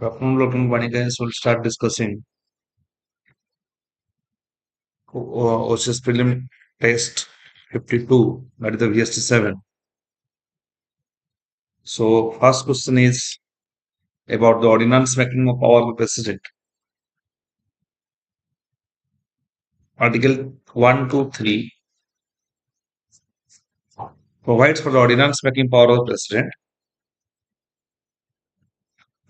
Afternoon, looking Vanikis will start discussing OCS Prelim Test 52, that is the VST7. So, first question is about the ordinance making of power of the President. Article 123 provides for the ordinance making power of the President.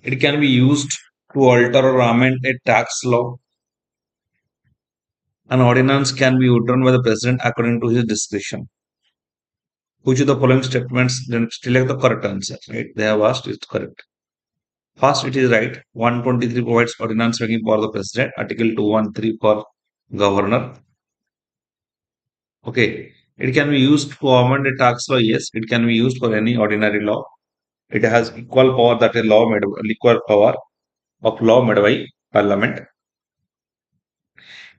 It can be used to alter or amend a tax law. An ordinance can be withdrawn by the President according to his discretion. Which of the following statements then select the correct answer? Right? They have asked is correct. First, it is right. 123 provides ordinance making power of the president. Article 213 for governor. Okay. It can be used to amend a tax law. Yes. It can be used for any ordinary law. It has equal power that a law made equal power of law made by parliament.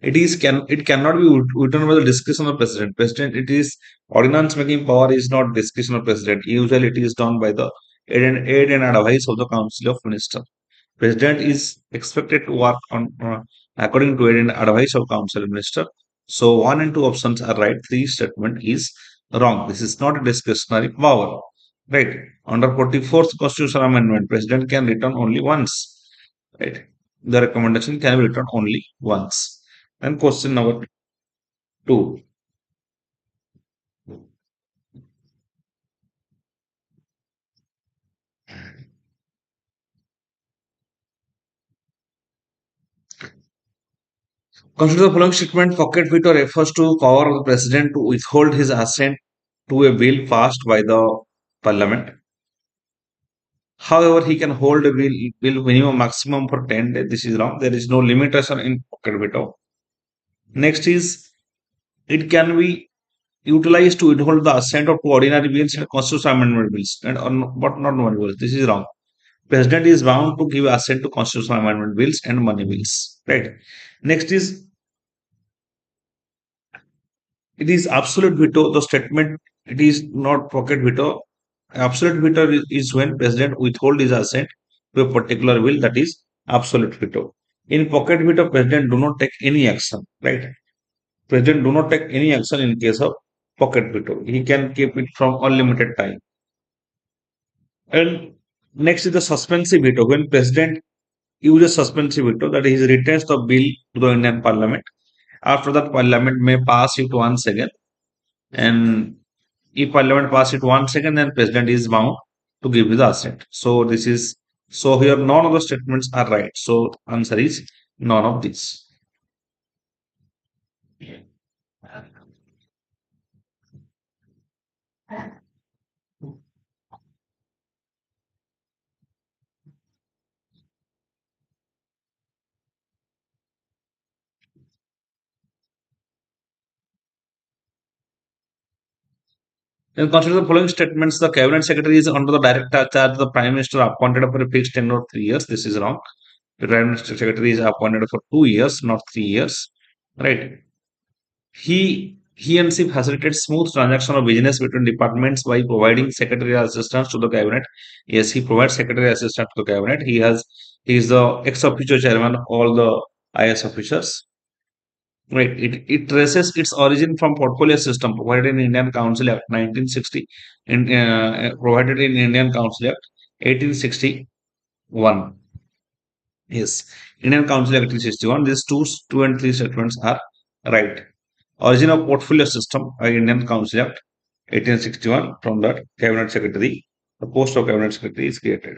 It cannot be written by the discretion of president. President, it is ordinance making power is not discretion of president. Usually it is done by the aid and advice of the council of ministers. President is expected to work on according to it advice of council minister. So one and two options are right. Three statement is wrong. This is not a discretionary power. Right. Under 44th constitutional amendment, president can return only once. Right. The recommendation can be returned only once. And question number two. Consider the following statement. Pocket veto refers to power of the president to withhold his assent to a bill passed by the parliament. However, he can hold a bill minimum maximum for 10 days. This is wrong. There is no limitation in pocket veto. Next is it can be utilized to withhold the assent of ordinary bills and constitutional amendment bills, but not money bills. This is wrong. President is bound to give assent to constitutional amendment bills and money bills. Right. Next is it is absolute veto. The statement it is not pocket veto. Absolute veto is when president withhold his assent to a particular bill. That is absolute veto. In pocket veto, president do not take any action. Right? President do not take any action in case of pocket veto. He can keep it from unlimited time. And next is the suspensive veto. When president uses suspensive veto, that is, he returns the bill to the Indian Parliament. After that, Parliament may pass it once again, and if Parliament pass it once again, then President is bound to give his assent. So this is so here none of the statements are right. So answer is none of these. Then consider the following statements. The cabinet secretary is under the direct charge of the prime minister appointed for a fixed tenure of 3 years. This is wrong. The prime minister secretary is appointed for 2 years, not 3 years. Right. He and she facilitates smooth transaction of business between departments by providing secretarial assistance to the cabinet. Yes, he provides secretarial assistance to the cabinet. He is the ex officio chairman of all the IS officers. Right. It traces its origin from portfolio system provided in Indian Council Act 1960 provided in Indian Council Act 1861. Yes. Indian Council Act 1861. These two and three statements are right. Origin of portfolio system by Indian Council Act 1861. From that, cabinet secretary, the post of cabinet secretary is created.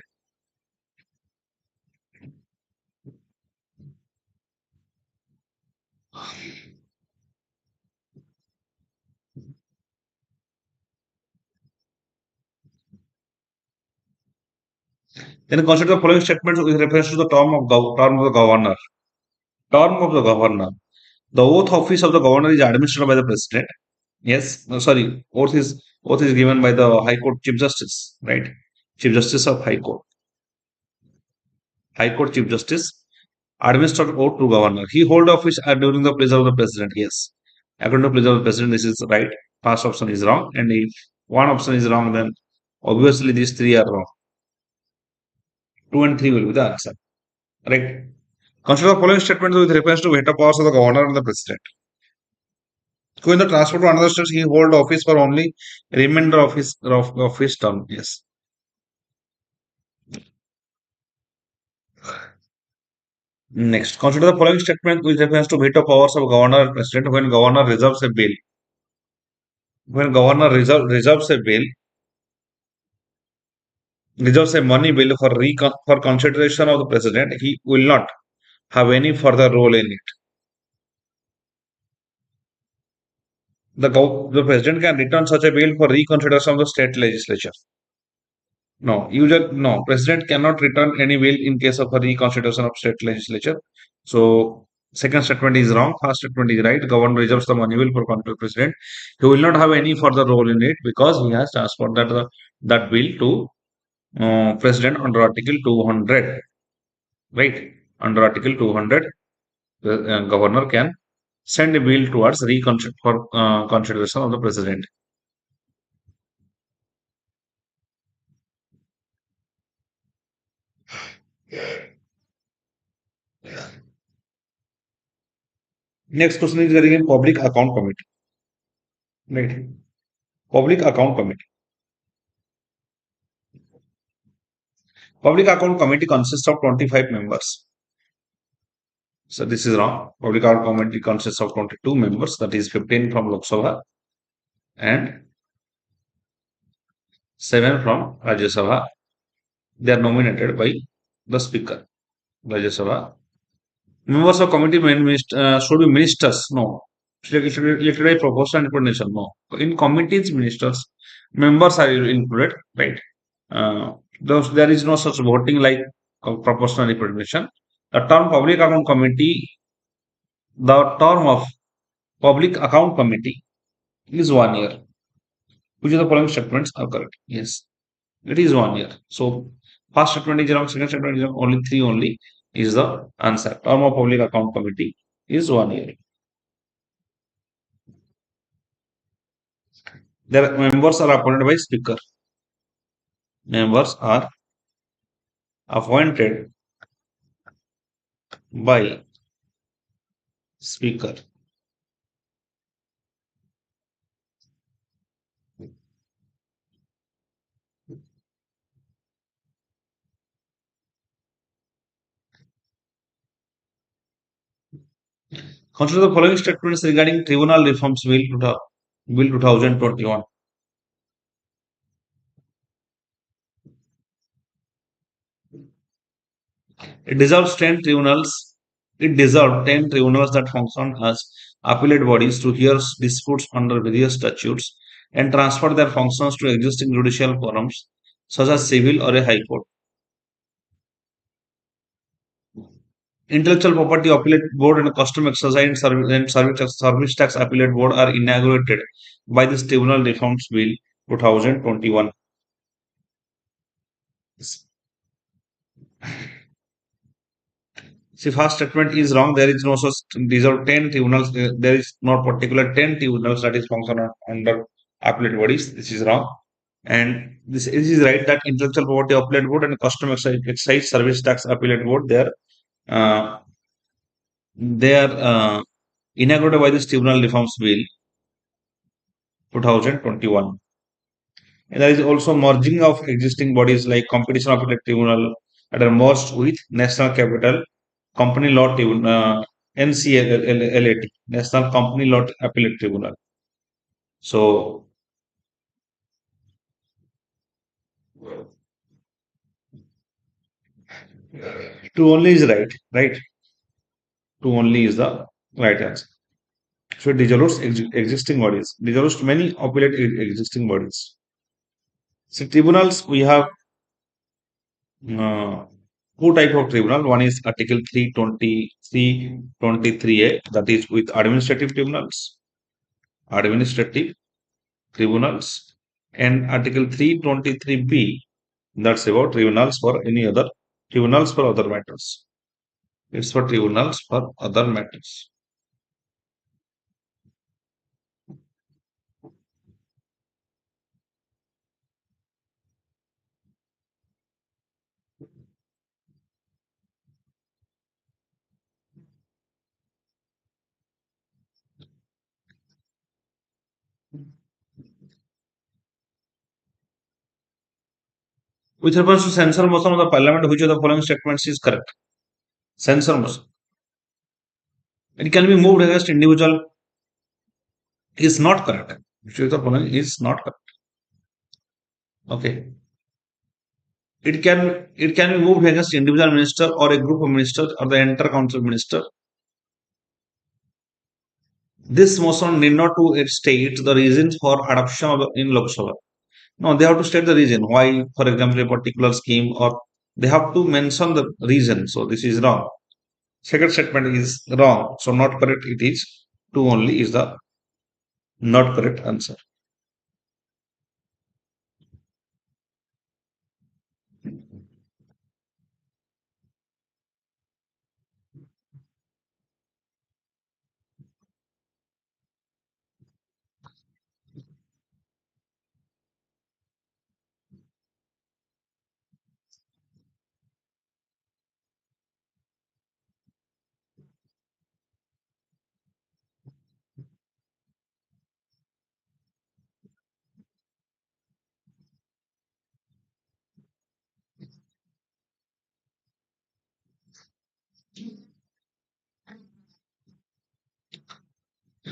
Then consider the following statements with reference to the term of the governor. Term of the governor. The oath office of the governor is administered by the president. Yes, no, sorry, oath is given by the High Court Chief Justice, right? Chief Justice of High Court. High Court Chief Justice administered oath to governor. He hold office during the pleasure of the president. Yes, according to pleasure of the president, this is right. First option is wrong, and if one option is wrong, then obviously these three are wrong. Two and three will be the answer. Right. Consider the following statement with reference to veto powers of the governor and the president. Who in the transfer to another state, he hold office for only remainder of his term. Yes. Next, consider the following statement with reference to veto powers of governor and president when governor reserves a bill. When governor reserves a bill, reserves a money bill for consideration of the president, he will not have any further role in it. The president can return such a bill for reconsideration of the state legislature. No. President cannot return any bill in case of a reconsideration of state legislature. So second statement is wrong. First statement is right. Governor reserves the money bill for control president. He will not have any further role in it because he has transferred that bill to president under Article 200. Right, under Article 200, the governor can send a bill towards for consideration of the president. Next question is regarding public account committee. Right. Public account committee. Public account committee consists of 25 members. So this is wrong. Public account committee consists of 22 members, that is 15 from Lok Sabha and 7 from Rajya Sabha. They are nominated by the Speaker, Rajya Sabha. Members of committee should be ministers. No. Should be elected by proportional representation. No. In committees, ministers, members are included, right? There is no such voting like proportional representation. The term public account committee, the term of public account committee is 1 year. Which of the following statements are correct? Yes, it is 1 year. So first statement is wrong, second statement is wrong, only three only is the answer. Term of public account committee is 1 year. Their members are appointed by speaker. Members are appointed by speaker. Consider the following statements regarding Tribunal Reforms Bill 2021. It deserves 10 tribunals. It deserved 10 tribunals that function as appellate bodies to hear disputes under various statutes and transfer their functions to existing judicial forums such as civil or a high court. Intellectual Property Appellate Board and Custom Exercise Service Tax Appellate Board are inaugurated by this Tribunal Reforms Bill 2021. See, first statement is wrong. There is no such. These are 10 tribunals. There is no particular 10 tribunals that is function under appellate bodies. This is wrong. And this is right that Intellectual Property Appellate Board and Custom Excise Service Tax Appellate Board uh, they are inaugurated by this Tribunal Reforms Bill 2021. And there is also merging of existing bodies like Competition Appellate Tribunal that are merged with National Capital Company Law Tribunal, NCLAT, National Company Law Appellate Tribunal. So, two only is right, right? Two only is the right answer. So, it dissolves existing bodies, dissolves many appellate existing bodies. So, tribunals, we have uh, two type of tribunal. One is Article 323A, that is with administrative tribunals, and Article 323B, that's about tribunals for other matters. It's for tribunals for other matters. With reference to censor motion of the parliament, which of the following statements is correct? Censor motion. It can be moved against individual is not correct. Which of the following is not correct? Okay. It can be moved against individual minister or a group of ministers or the entire council minister. This motion need not to state the reasons for adoption of in Lok Sabha. No, they have to state the reason why, for example, a particular scheme, or they have to mention the reason. So this is wrong. Second statement is wrong. So not correct. It is two only is the not correct answer.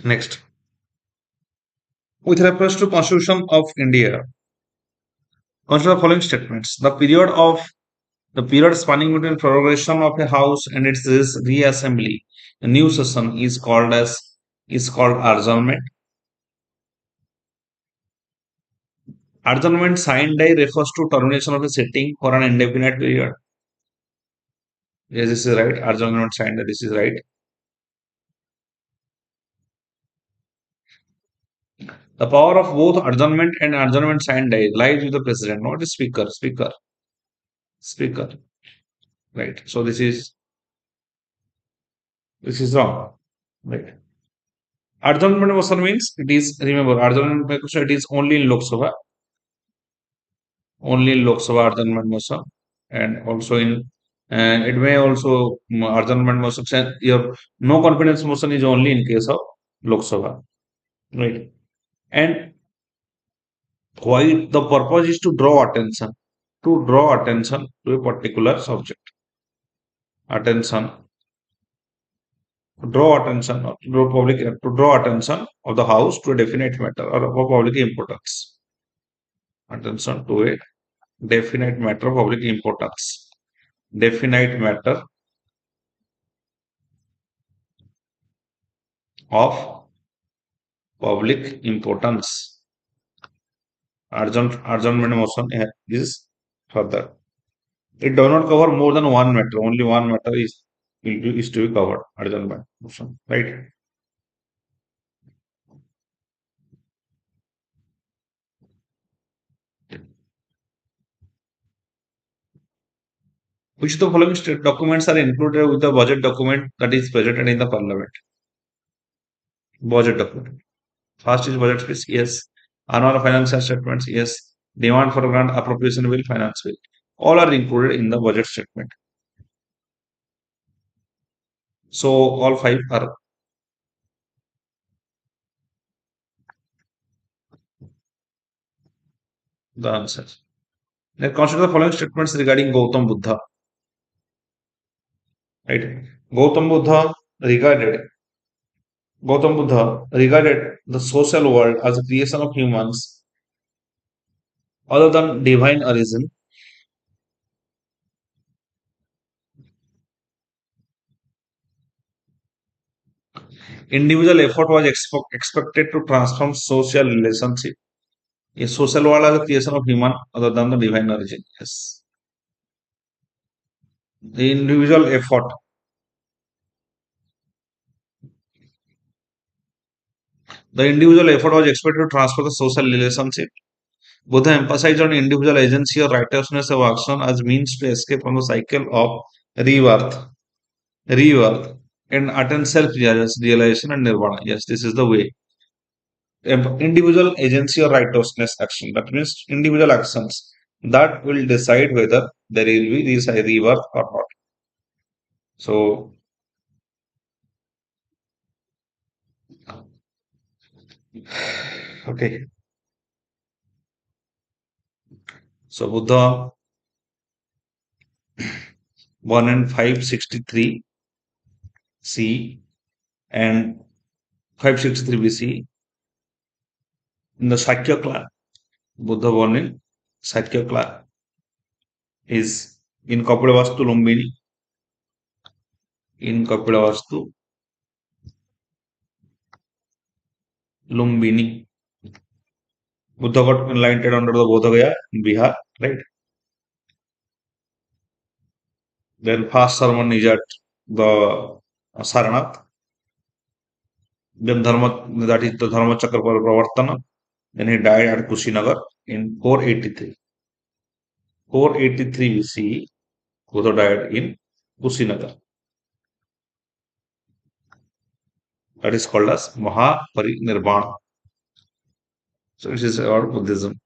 Next, with reference to Constitution of India, consider the following statements: the period spanning between prorogation of a house and its reassembly, a new session, is called adjournment. Adjournment signed day refers to termination of a sitting for an indefinite period. Yes, this is right. Adjournment signed day. This is right. The power of both adjournment and adjournment signed day lies with the president, not the speaker. Speaker. Right. So this is wrong. Right. Adjournment motion means it is, remember, adjournment motion, it is only in Lok Sabha, only in Lok Sabha adjournment motion, and also in it may also adjournment motion. Your no confidence motion is only in case of Lok Sabha, right? And why the purpose is to draw attention to a particular subject, attention, to draw attention of the house to a definite matter or of public importance, attention to a definite matter of public importance, definite matter of public importance. Adjournment motion is further. It does not cover more than one matter. Only one matter is to be covered. Adjournment motion, right? Which of the following documents are included with the budget document that is presented in the parliament? Budget document. First is budget speech. Yes. Annual financial statements. Yes. Demand for grant, appropriation bill, finance bill. All are included in the budget statement. So all five are the answers. Now consider the following statements regarding Right? Gautam Buddha regarded Gautam Buddha regarded the social world as a creation of humans other than divine origin. Individual effort was expected to transform social relationship. A social world as a creation of human other than the divine origin. Yes. The individual effort. The individual effort was expected to transfer the social relationship. Buddha emphasized on individual agency or righteousness of action as means to escape from the cycle of rebirth, rebirth, and attain self-realization and nirvana. Yes, this is the way. Individual agency or righteousness action. That means individual actions that will decide whether there will be this rebirth or not. So, okay. So Buddha. born in 563 C and 563 BC in the Sakya clan. Buddha born in Sakya clan is in Kapilavastu Lumbini. In Kapilavastu Lumbini. Buddha got enlightened under the Bodha Gaya in Bihar, right? Then first sermon is at the Saranath. Then Dharma, that is the Dharma Chakra Pravartana. Then he died at Kushinagar in 483. 483 BC, Buddha died in Kushinagar. That is called as Mahaparinirvana. So it is about Buddhism.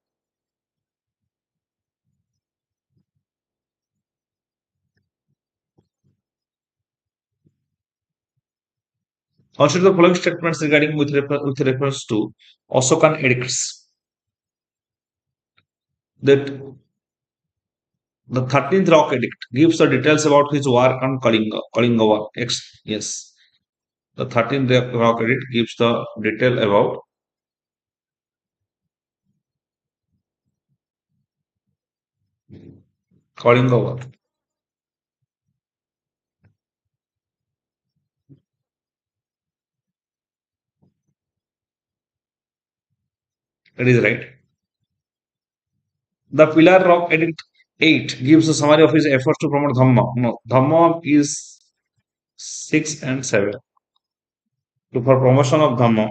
Consider the following statements regarding with reference to Ashokan edicts that the 13th Rock Edict gives the details about his war on Kalinga War. Yes, the 13th Rock Edict gives the detail about Kalinga War. That is right. The Pillar Rock Edict 8 gives a summary of his efforts to promote Dhamma. No, Dhamma is 6 and 7. So for promotion of Dhamma,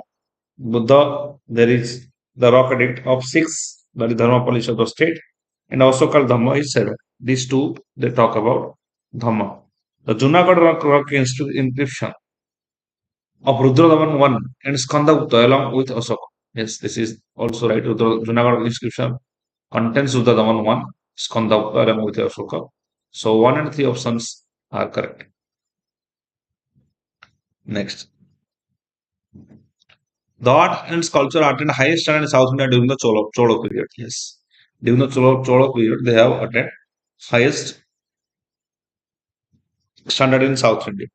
Buddha, there is the rock edict of 6, that is Dharma policy of the state, and also called Dhamma is 7. These two, they talk about Dhamma. The Junagadh rock inscription of Rudradaman 1 and Skandagupta along with Asoka. Yes, this is also right. Junagadh inscription contains Rudradaman 1, Skandagupta along with Asoka. So 1 and 3 options are correct. Next. The art and sculpture attained highest standard in South India during the Cholo period. Yes. During the Cholo period, they have attained highest standard in South India.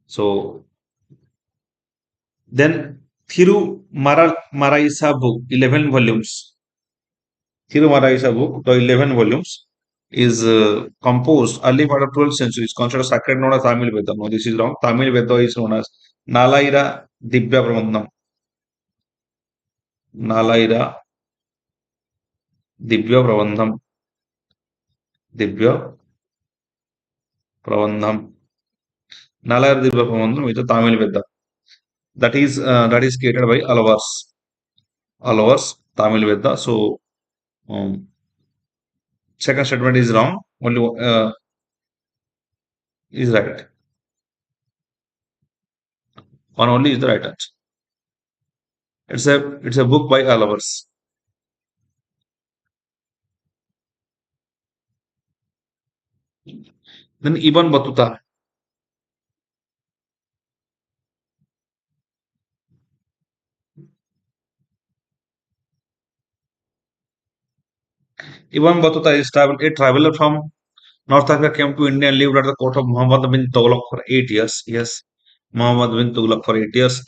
So then Maraisa book, 11 volumes. Maraisa book, the 11 volumes, is composed early part of 12th century. It's considered sacred known as Tamil Veda. No, this is wrong. Tamil Veda is known as Nalaira Dibya Prabandham. Nalaira Dibya Prabandham. Dibya Prabandham. Nalaira Dibya Prabandham is a Tamil Veda. That is created by Alavars. Alavars, Tamil Veda. So second statement is wrong. Only is right. One only is the right answer. It's a book by Alavars. Then Ibn Battuta. Ibn Battuta is a traveler from North Africa, came to India and lived at the court of Muhammad bin Tughlaq for 8 years. Yes, Muhammad bin Tughlaq for 8 years.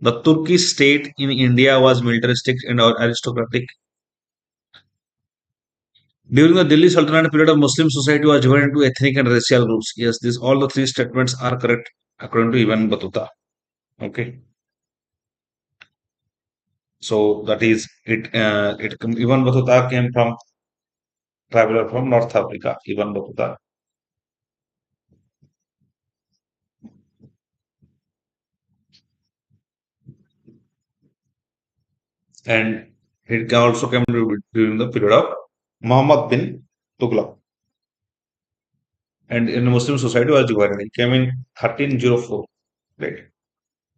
The Turkish state in India was militaristic and aristocratic. During the Delhi Sultanate period, of Muslim society was divided into ethnic and racial groups. Yes, this all the three statements are correct according to Ibn Battuta. Okay, so that is it. Ibn Battuta came from traveler from North Africa. Ibn Battuta, and it also came during the period of Muhammad bin Tughlaq. And in Muslim society was divided. It came in 1304. Right.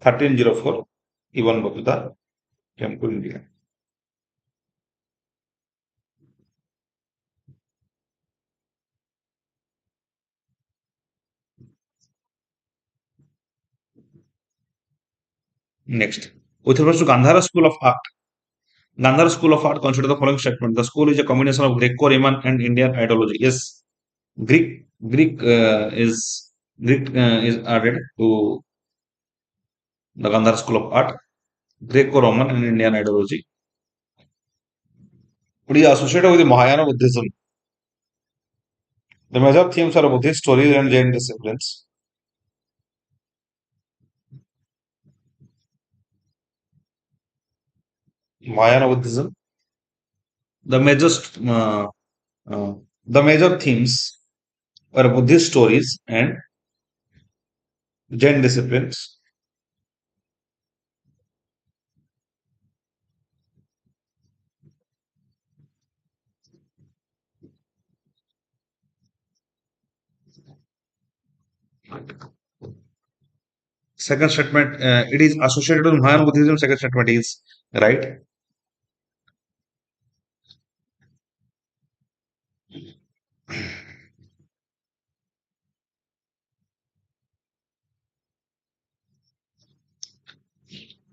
1304. Ibn Battuta came to India. Next. With regards to Gandhara School of Art, Gandhar School of Art consider the following statement. The school is a combination of Greco-Roman and Indian ideology. Yes, Greek is added to the Gandhar School of Art, Greco-Roman and Indian ideology. It is associated with the Mahayana Buddhism. The major themes are Buddhist stories and Jain disciplines. Mahayana Buddhism. The major uh, uh, the major themes are Buddhist stories and Jain disciplines. Second statement, it is associated with Mahayana Buddhism. Second statement is right.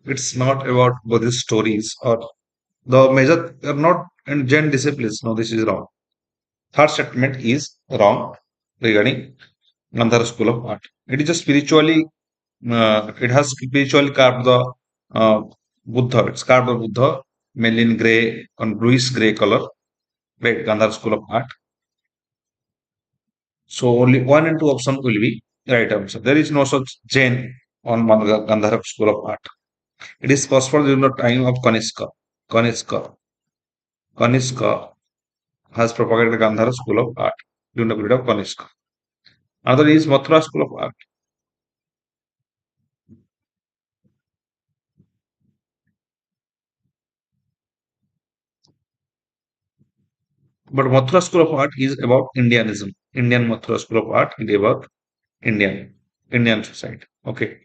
It's not about Buddhist stories or the major are not in Jain disciplines. No, this is wrong. Third statement is wrong regarding Gandhara School of Art. It is a spiritually, it has spiritually carved the uh, Buddha. It's carved the Buddha mainly in grey, on bluish grey color. Right, Gandhara School of Art. So only one and two option will be right answer. There is no such Jain on Gandhara School of Art. It is prospered during the time of Kanishka. Kanishka. Kanishka has propagated Gandhara School of Art during the period of Kanishka. Another is Mathura School of Art. But Mathura School of Art is about Indianism. Indian Mathura School of Art is about Indian society. Okay.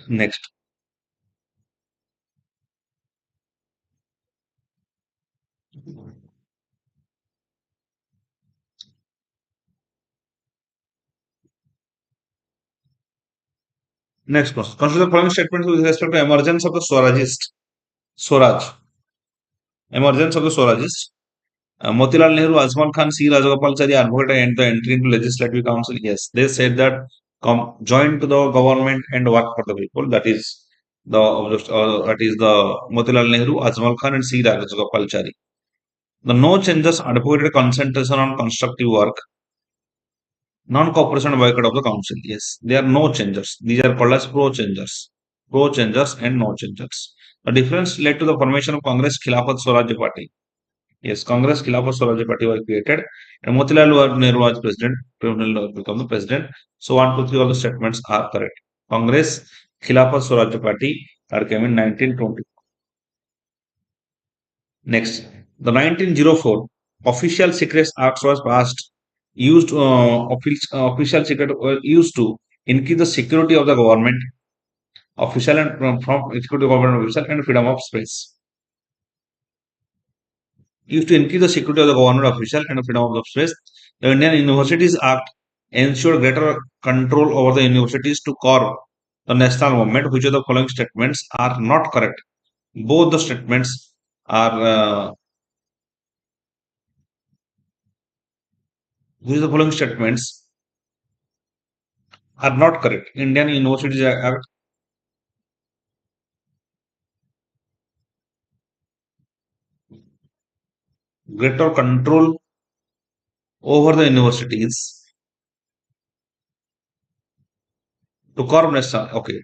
Next. Next question. Consider the following statements with respect to emergence of the Swarajist. Swaraj. Emergence of the Swarajist. Motilal Nehru, Azmal Khan, C. Rajagopalachari advocated and the entry into Legislative Council. Yes, they said that join to the government and work for the people. That is the Motilal Nehru, Azmal Khan, and C. Rajagopalachari. The no changes advocated concentration on constructive work, non-cooperation and boycott of the council. Yes, there are no changes. These are called as pro changers and no changers. The difference led to the formation of Congress Khilafat Swaraj Party. Yes, Congress Khilafat Swaraj Party was created, and Motilal Nehru was president. Motilal Nehru become the president. So one, two, three, all the statements are correct. Congress Khilafat Swaraj Party that came in 1920. Next, the 1904 Official Secrets Act was passed. Official secret was used to increase the security of the government official and from executive government official and freedom of space. Used to increase the security of the government official and freedom of space. The Indian Universities Act ensured greater control over the universities to curb the national movement. Which of the following statements are not correct? Both the statements are which of the following statements are not correct. Indian Universities Act greater control over the universities to curb national. Okay.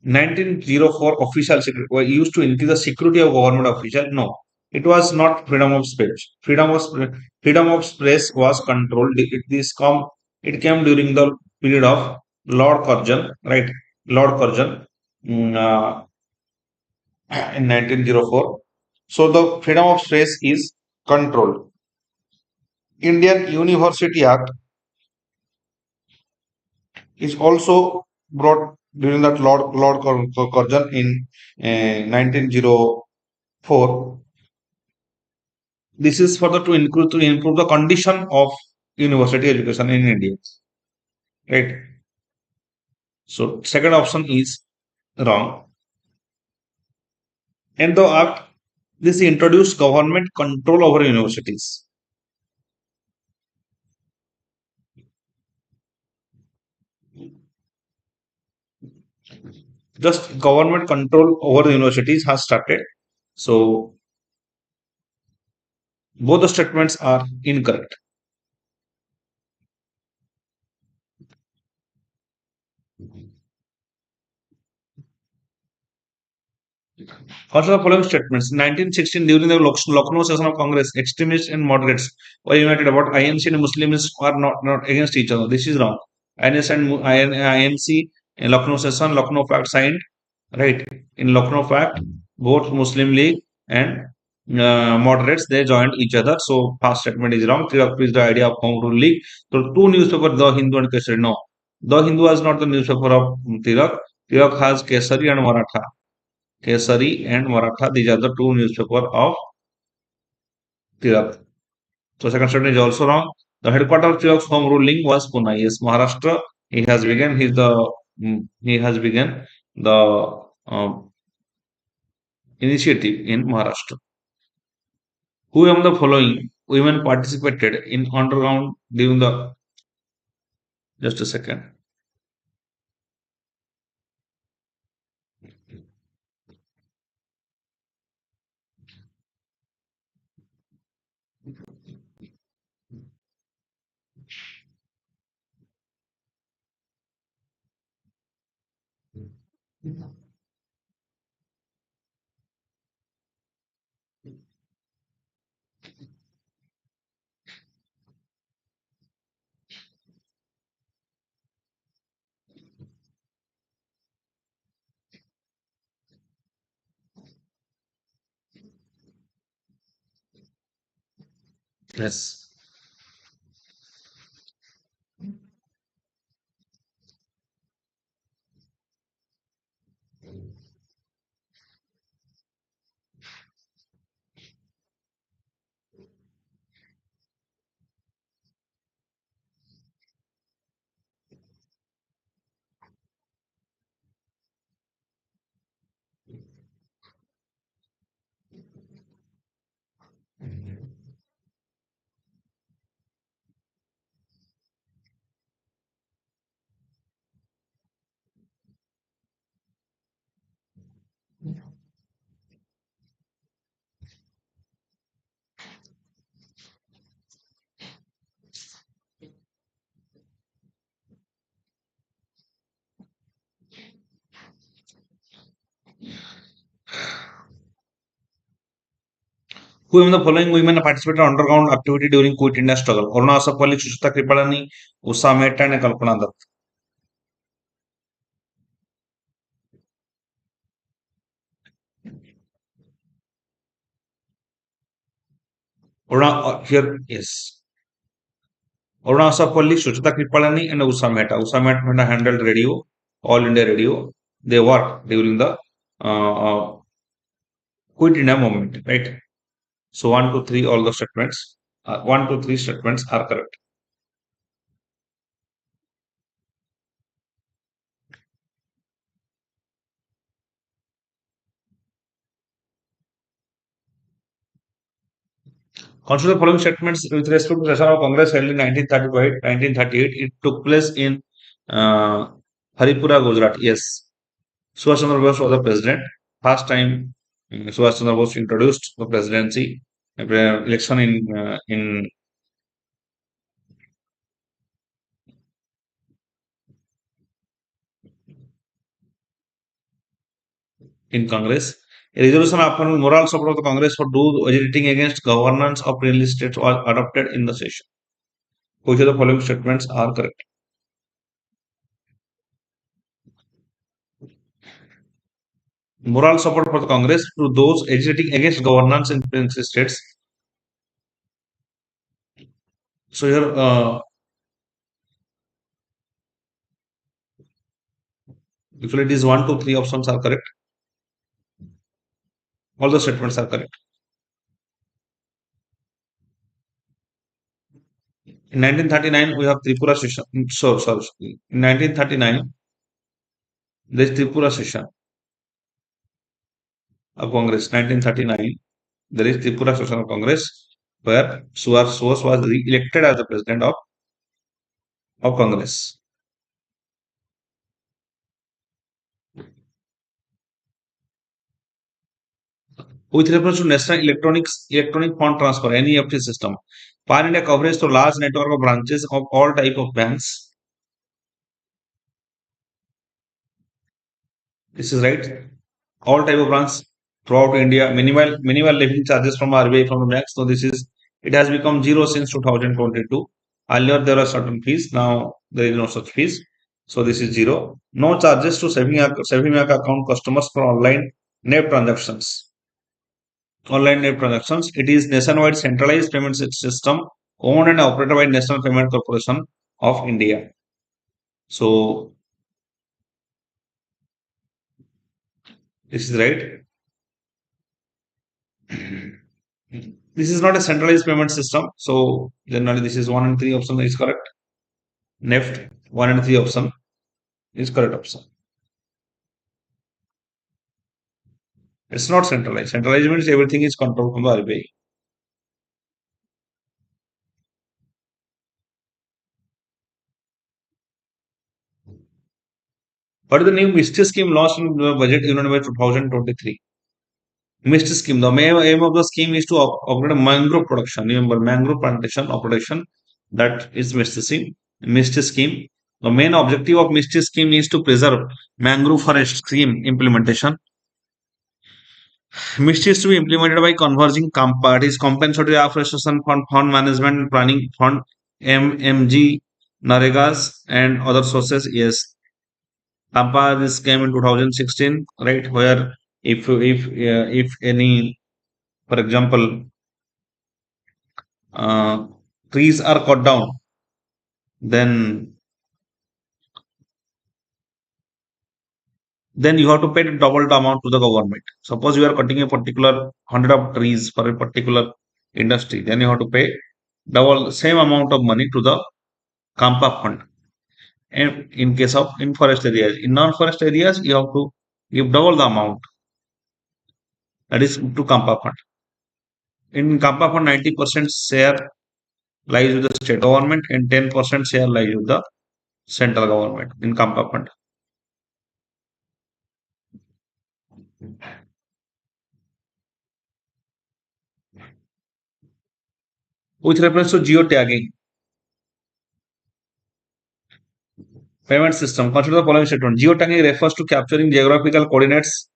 1904 official secret were used to increase the security of government official. No, it was not freedom of speech. Freedom of press was controlled. It came during the period of Lord Curzon, right? Lord Curzon in 1904. So the freedom of press is controlled. Indian University Act is also brought during that Lord Curzon in 1904. This is further to improve the condition of university education in India, right? So second option is wrong. And the act this introduced government control over universities. Just government control over the universities has started. So both the statements are incorrect. Consider the following statements. In 1916, during the Lucknow session of Congress, extremists and moderates were united about INC and Muslims are not against each other. This is wrong. INC and INC in Lucknow session, Lucknow Pact signed, right? In Lucknow Pact, both Muslim League and moderates they joined each other. So past statement is wrong. Tirak is the idea of Home Rule League. So two newspapers, The Hindu and Kesari. No, The Hindu is not the newspaper of Tirak. Tirak has Kesari and Maratha. Kesari and Maratha. These are the two newspapers of Tirak. So second statement is also wrong. The headquarters of Tirak's home ruling was Pune. Yes, Maharashtra. He has begun the initiative in Maharashtra. Who among the following women participated in underground during the just a second. Yes. Who among the following women participated in underground activity during Quit India struggle? Aruna Asapalli, Sushita Kripalani, Usha Mehta, and Kalpana Dutt. Here, yes. Aruna Asapalli, Suchita Kripalani, and Usha Mehta. Usha Mehta handled radio, All India Radio. They worked during the Quit India movement, right? So one, two, three, all the statements, one, two, three statements are correct. Consider the following statements with respect to session of Congress held in 1935, 1938. It took place in Haripura, Gujarat. Yes, Subhash Chandra Bose was the president. First time Subhash Chandra Bose introduced the presidency election in Congress. A resolution upon moral support of the Congress for do agitating against governance of real estate was adopted in the session. Which of the following statements are correct? Moral support for the Congress to those agitating against governance in Prince states. So here, actually, it is one, two, three options are correct. All the statements are correct. In 1939, we have Tripura session. So sorry, in 1939, There is Tripura session of Congress, 1939. There is Tripura session of Congress where Suwas was re-elected as the president of Congress. With reference to National Electronic Fund Transfer (NEFT) system, Pan India coverage through large network of branches of all type of banks. This is right. All type of branches throughout India. Minimal living charges from RBI from the banks. So this is it has become zero since 2022. Earlier there were certain fees. Now there is no such fees. So this is zero. No charges to saving account customers for net transactions. Online net transactions. It is nationwide centralized payment system owned and operated by National Payment Corporation of India. So this is right. This is not a centralized payment system. So generally this is 1 and 3 option is correct. NEFT 1 and 3 option is correct option. It's not centralized. Centralized means everything is controlled from the RBI. What is the new MISTI scheme launched in the budget Union by 2023? MIST scheme. The main aim of the scheme is to upgrade mangrove production. Remember, mangrove plantation operation. That is MIST scheme. MIST scheme. The main objective of MIST scheme is to preserve mangrove forest scheme implementation. MIST is to be implemented by converging parties, compensatory afforestation fund, fund management planning fund, MMG, Naregas, and other sources. Yes, Tampa this came in 2016, right? Where if any, for example, uh, trees are cut down, then you have to pay double the amount to the government. Suppose you are cutting a particular hundred of trees for a particular industry, then you have to pay double same amount of money to the Kampa fund. And in case of in forest areas, in non-forest areas, you have to give double the amount that is to Kampa fund. In Kampa fund, 90% share lies with the state government and 10% share lies with the central government in Kampa fund. With reference to geotagging, payment system, consider the following statement. Geotagging refers to capturing geographical coordinates,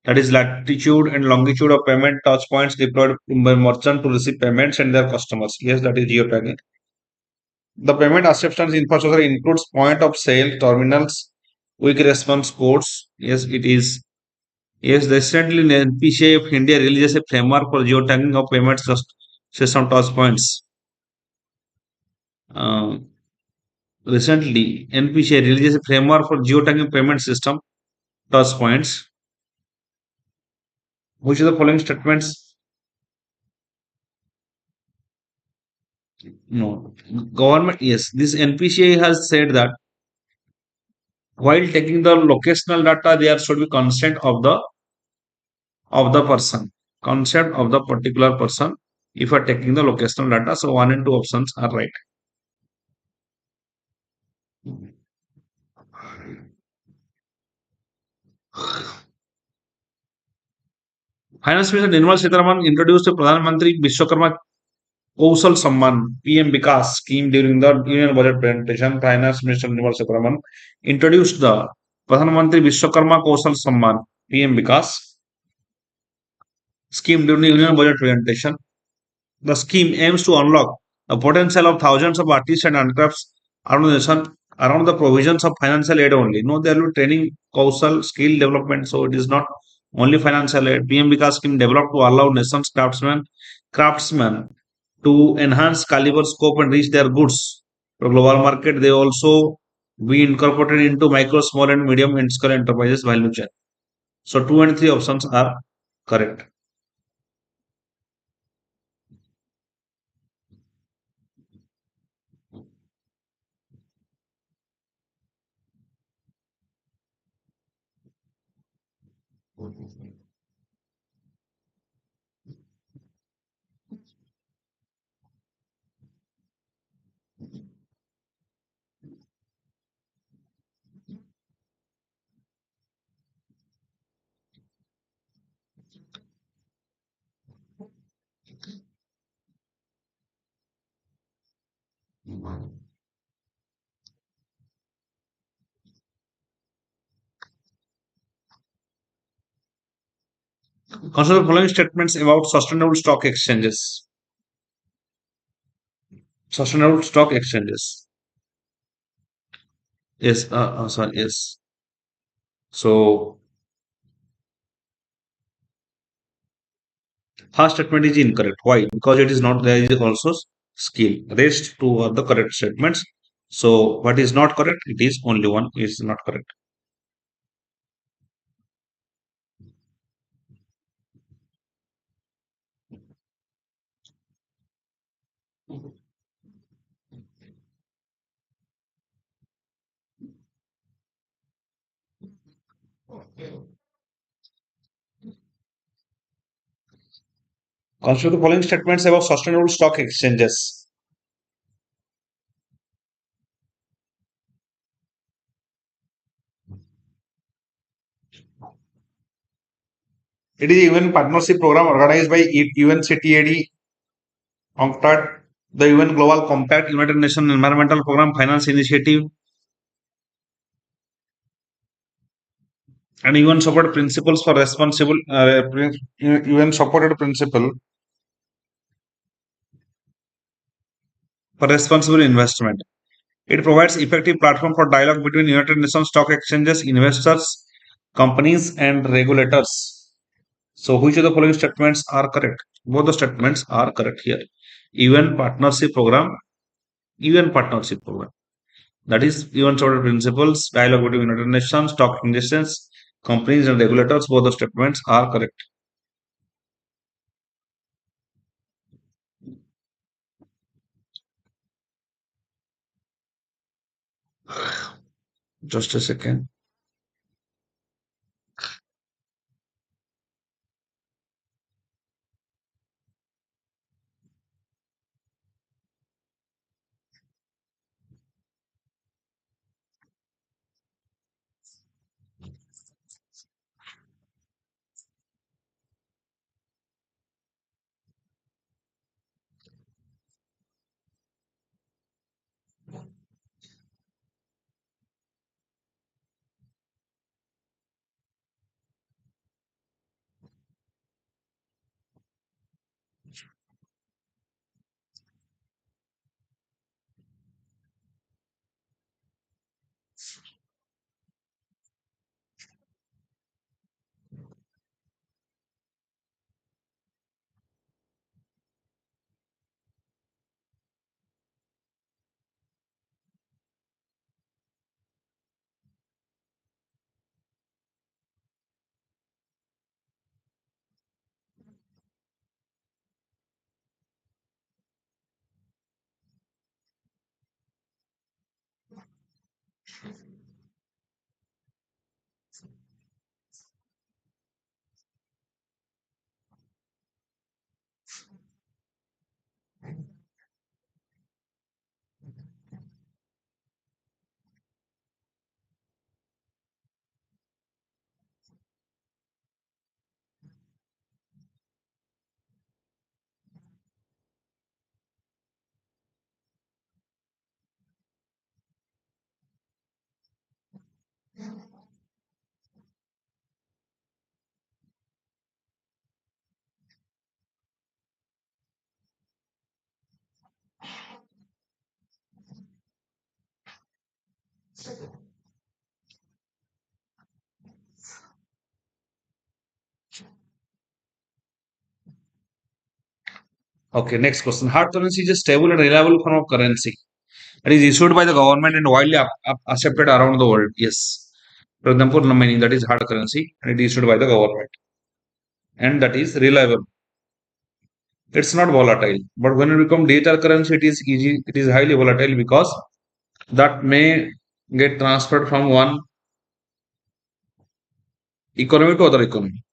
that is latitude and longitude of payment touch points deployed by merchant to receive payments and their customers. Yes, that is geotagging. The payment acceptance infrastructure includes point of sale, terminals, quick response codes. Yes, it is. Yes, recently NPCI of India releases a framework for geotagging of payment system touch points. Um, Recently, NPCI releases a framework for geotagging payment system touch points. Which of the following statements? No. Government, yes. This NPCI has said that while taking the locational data, there should be consent of the person, concept of the particular person. If you are taking the locational data, so 1 and 2 options are right. Finance Minister Nirmala Sitharaman introduced the Pradhan Mantri Vishwakarma Kaushal Samman PM Vikas scheme during the Union Budget presentation. Finance Minister Nirmala Sitharaman introduced the Pradhan Mantri Vishwakarma Kaushal Samman PM Vikas scheme during the Union Budget presentation. The scheme aims to unlock the potential of thousands of artists and handicrafts around the nation around the provisions of financial aid only. No, there will be training, causal, skill development. So it is not only financial aid. PM Vikas scheme developed to allow nation's craftsmen to enhance caliber, scope, and reach their goods to global market. They also be incorporated into micro, small, and medium and scale enterprises value chain. So 2 and 3 options are correct. Consider the following statements about sustainable stock exchanges. Sustainable stock exchanges. Yes, sorry, yes. So, first statement is incorrect. Why? Because it is not there is also skill. Rest two are the correct statements. So, what is not correct? It is only one is not correct. Consider the following statements about sustainable stock exchanges. It is even partnership program organized by UNCTAD, UNCTAD, the UN Global Compact, United Nations Environmental Program, Finance Initiative, and UN supported principles for responsible UN supported principle for responsible investment. It provides effective platform for dialogue between United Nations stock exchanges, investors, companies, and regulators. So, which of the following statements are correct? Both the statements are correct here. UN partnership program, UN partnership program. That is UN supported principles, dialogue between United Nations, stock exchanges, companies, and regulators. Both the statements are correct. Just a second. Okay, next question. Hard currency is a stable and reliable form of currency. It is issued by the government and widely accepted around the world. Yes. For example, money that is hard currency and it is issued by the government and that is reliable. It's not volatile. But when it becomes digital currency, it is easy. It is highly volatile because that may get transferred from one economy to other economy.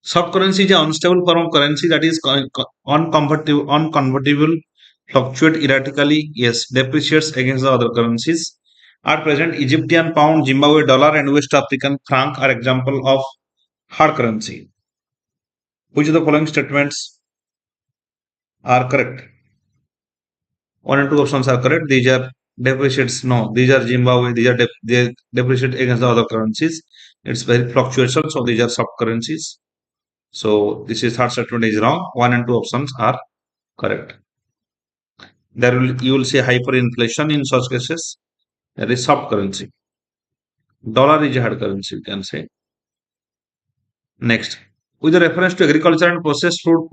Soft currency is an unstable form of currency that is unconvertible, fluctuate erratically, yes, depreciates against the other currencies. At present, Egyptian pound, Zimbabwe dollar, and West African franc are example of hard currency. Which of the following statements are correct? One and two options are correct. These are depreciates. No, these are Zimbabwe. They depreciate against the other currencies. It's very fluctuation. So these are soft currencies. So this is third statement is wrong. One and two options are correct. You will see hyperinflation in such cases. That is soft currency. Dollar is a hard currency. You can say. Next, with the reference to agriculture and processed food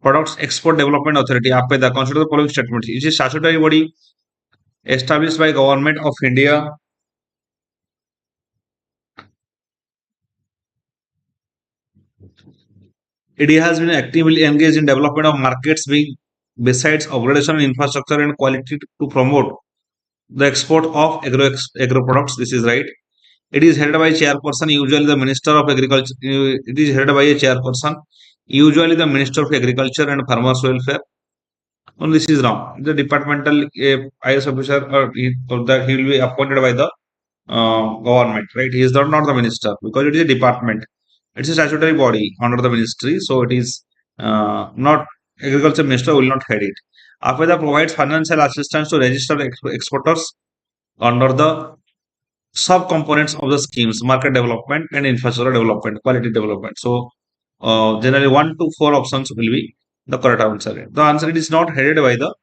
products export development authority. APEDA consider the following statements. It is a statutory body established by government of India. It has been actively engaged in development of markets being besides upgradation of infrastructure and quality to promote the export of agro products. This is right. It is headed by a chairperson, usually the Minister of Agriculture. It is headed by a chairperson, usually the Minister of Agriculture and Farmers Welfare. No, this is wrong. The departmental IS officer or that he will be appointed by the government, right? He is not the minister because it is a department. It's a statutory body under the ministry, so it is not agriculture minister will not head it. AFEDA provides financial assistance to registered exporters under the sub-components of the schemes: market development and infrastructure development, quality development. So generally 1 to 4 options will be the correct answer. The answer is not headed by the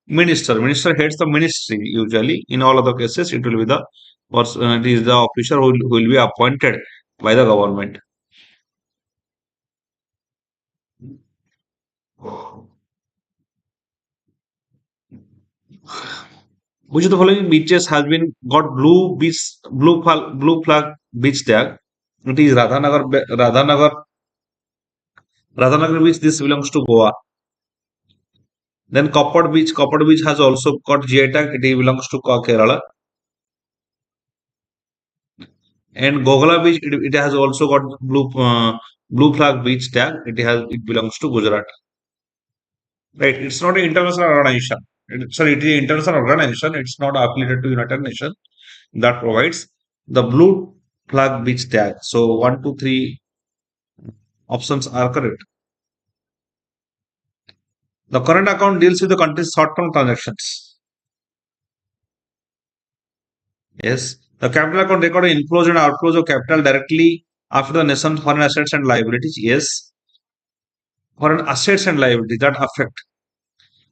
minister. Minister heads the ministry usually. In all other cases, it will be the it is the officer who will be appointed by the government. Which of the following beaches has been got blue flag beach tag? It is Radhanagar beach. This belongs to Goa. Then Copper Beach has also got GI tag. It belongs to Kerala. And Gogala Beach, it has also got blue flag beach tag. It belongs to Gujarat. Right? It's not an international organization. Sorry, it is an international organization. It's not affiliated to United Nations that provides the blue flag beach tag. So 1, 2, 3 options are correct. The current account deals with the country's short-term transactions. Yes. The capital account record inflows and outflows of capital directly after the nation's foreign assets and liabilities. Yes. Foreign assets and liabilities that affect.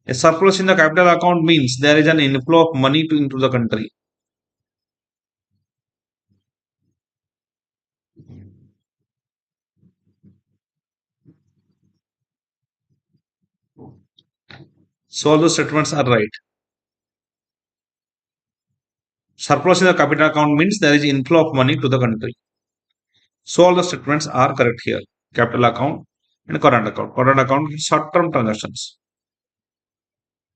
A surplus in the capital account means there is an inflow of money into the country. So all the statements are right. Surplus in the capital account means there is inflow of money to the country. So all the statements are correct here. Capital account and current account. Current account is short-term transactions.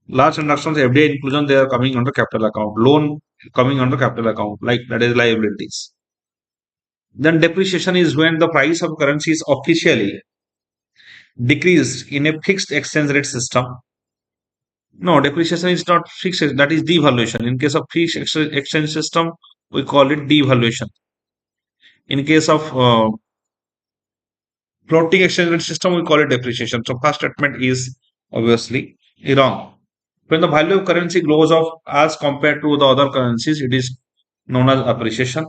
Large transactions, FDI inclusion, they are coming under capital account. Loan coming under capital account, like that is liabilities. Then depreciation is when the price of currency is officially decreased in a fixed exchange rate system. No, depreciation is not fixed. That is devaluation. In case of fixed exchange system, we call it devaluation. In case of floating exchange rate system, we call it depreciation. So first statement is obviously wrong. When the value of currency goes up as compared to the other currencies, it is known as appreciation.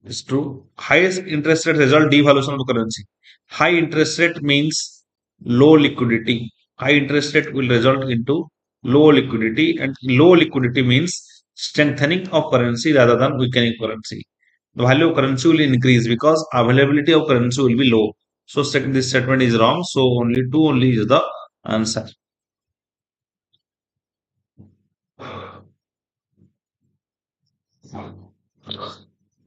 It's true. Highest interest rate result devaluation of the currency. High interest rate means low liquidity. High interest rate will result into low liquidity, and low liquidity means strengthening of currency rather than weakening currency. The value of currency will increase because availability of currency will be low. So this statement is wrong. So only is the answer.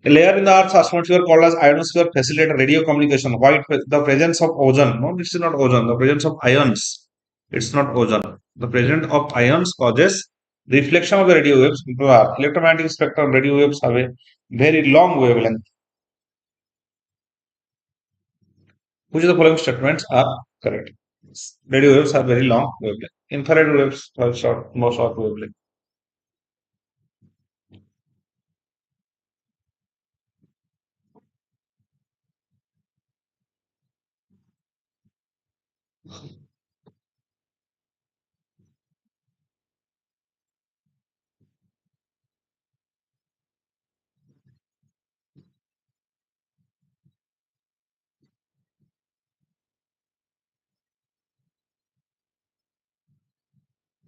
A layer in the Earth's atmosphere called as ionosphere facilitates radio communication. Why? The presence of ozone. No, this is not ozone. The presence of ions. It's not ozone. The presence of ions causes Reflection of the radio waves into our electromagnetic spectrum. Radio waves have a very long wavelength. Which of the following statements are correct? Radio waves have very long wavelength. Infrared waves have more short wavelength.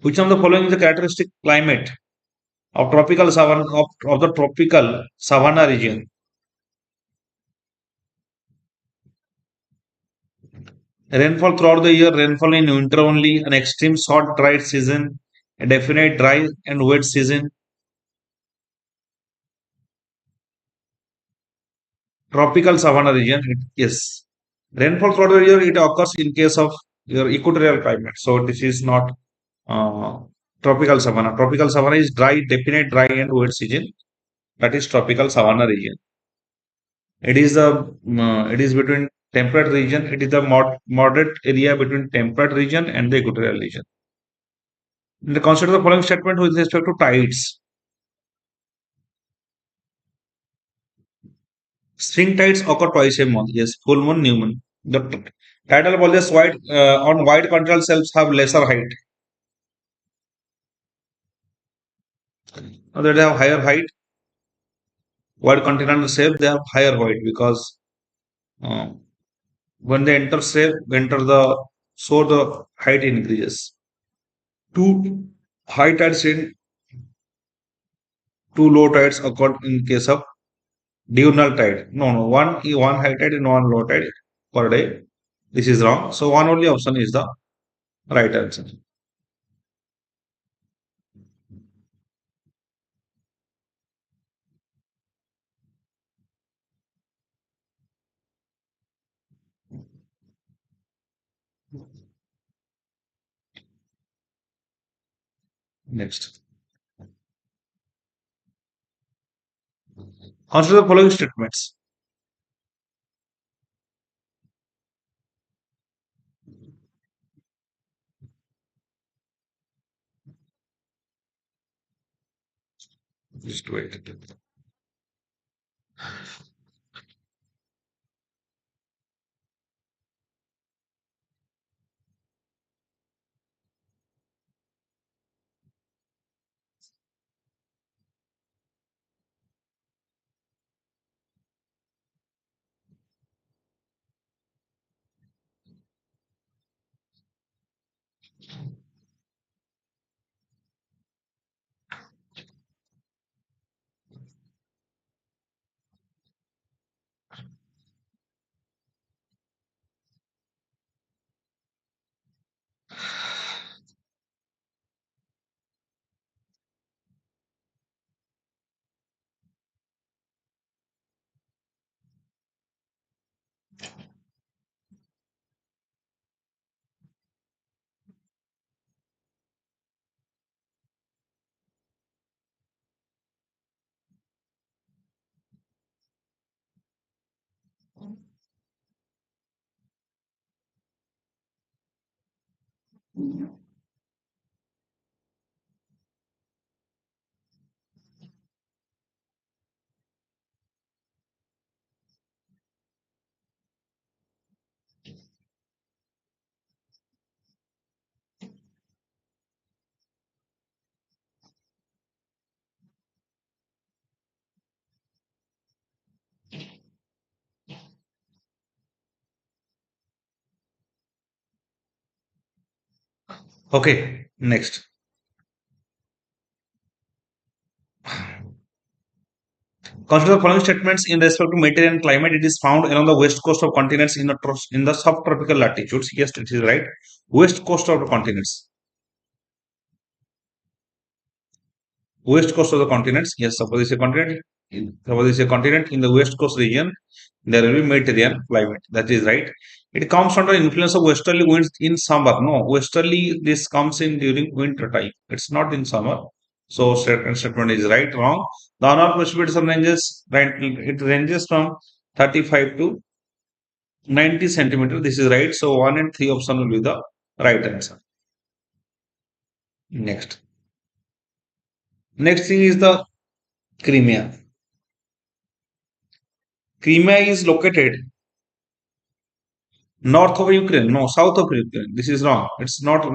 Which of the following is the characteristic climate of tropical savanna of the tropical savanna region? Rainfall throughout the year, rainfall in winter only, an extreme short dry season, a definite dry and wet season. Tropical savanna region, yes. Rainfall throughout the year, it occurs in case of your equatorial climate. So this is not uh, tropical savanna. Tropical savanna is dry, definite dry and wet season. That is tropical savanna region. It is between temperate region. It is the moderate area between temperate region and the equatorial region. Consider the following statement with respect to tides. Spring tides occur twice a month. Yes, full moon, new moon. The tidal bulges on wide continental shelves have lesser height. Now that they have higher height, wide continental shelves they have higher height because uh, when they enter the so the height increases. Two high tides and two low tides occur in case of diurnal tide. No, one high tide and one low tide per day. This is wrong. So one only option is the right answer. Next. Consider the following statements. Just wait. Okay, next. Consider the following statements in respect to material and climate. It is found along the west coast of continents in the subtropical latitudes. Yes, it is right. West coast of the continents. West coast of the continents. Yes, suppose it's a continent. Suppose it's a continent in the west coast region. There will be Mediterranean climate. That is right. It comes under influence of westerly winds in summer. No, westerly this comes in during winter time. It's not in summer. So second statement is right, wrong. The honor precipitation ranges, right, it ranges from 35 to 90 centimeter. This is right. So 1 and 3 option will be the right answer. Next. Next thing is the Crimea. Crimea is located north of Ukraine. No, south of Ukraine. This is wrong. It's not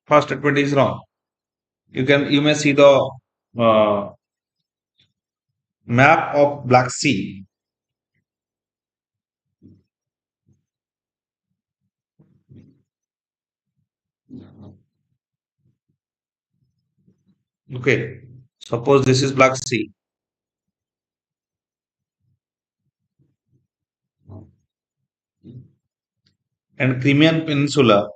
first statement is wrong. You may see the uh, map of Black Sea. Okay. Suppose this is Black Sea and Crimean Peninsula,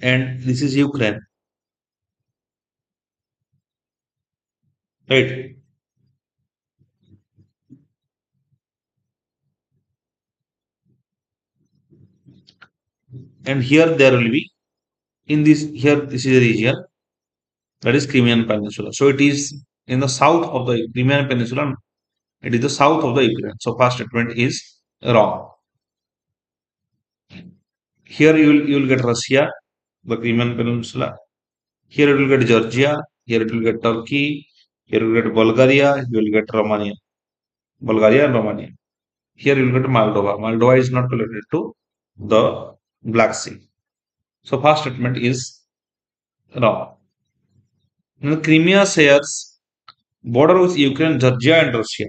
and this is Ukraine, right? And here there will be in this here this is a region that is Crimean Peninsula. So it is in the south of the Crimean Peninsula. It is the south of the Ukraine. So first statement is wrong. Here you will get Russia, the Crimean Peninsula. Here it will get Georgia. Here it will get Turkey. Here you will get Bulgaria. You will get Romania. Bulgaria and Romania. Here you will get Moldova. Moldova is not related to the Black Sea. So first statement is wrong. Now, Crimea shares border with Ukraine, Georgia, and Russia.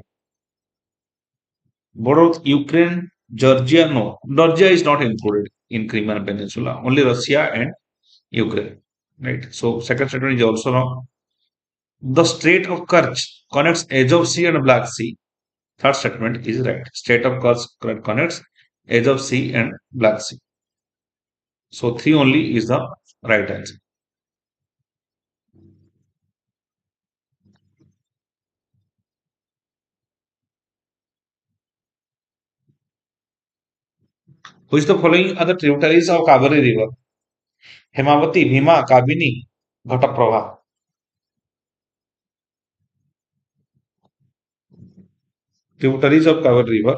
Border with Ukraine, Georgia, no. Georgia is not included in Crimean Peninsula. Only Russia and Ukraine. Right. So second statement is also wrong. The Strait of Kerch connects Edge of Sea and Black Sea. Third statement is right. Strait of Kerch connects Edge of Sea and Black Sea. So three only is the right answer. Which the following are the tributaries of Kaveri River? Hemavati, Bhima, Kabini, Ghataprabha. Tributaries of Kaveri River.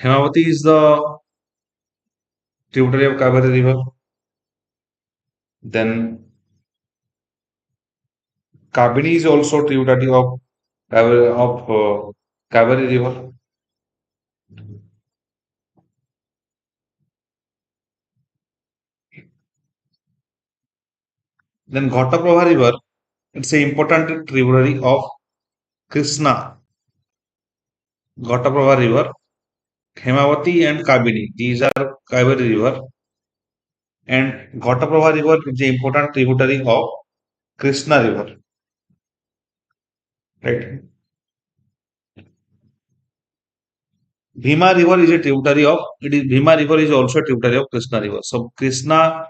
Hemavati is the tributary of Kaveri River. Then Kabini is also tributary of Kaveri River. Then Ghataprabha River, it's an important tributary of Krishna. Ghataprabha River, Hemavati and Kabini. These are Kaveri River. And Ghataprabha River is an important tributary of Krishna River. Right. Bhima River is a tributary of it is Bhima River is also a tributary of Krishna River. So Krishna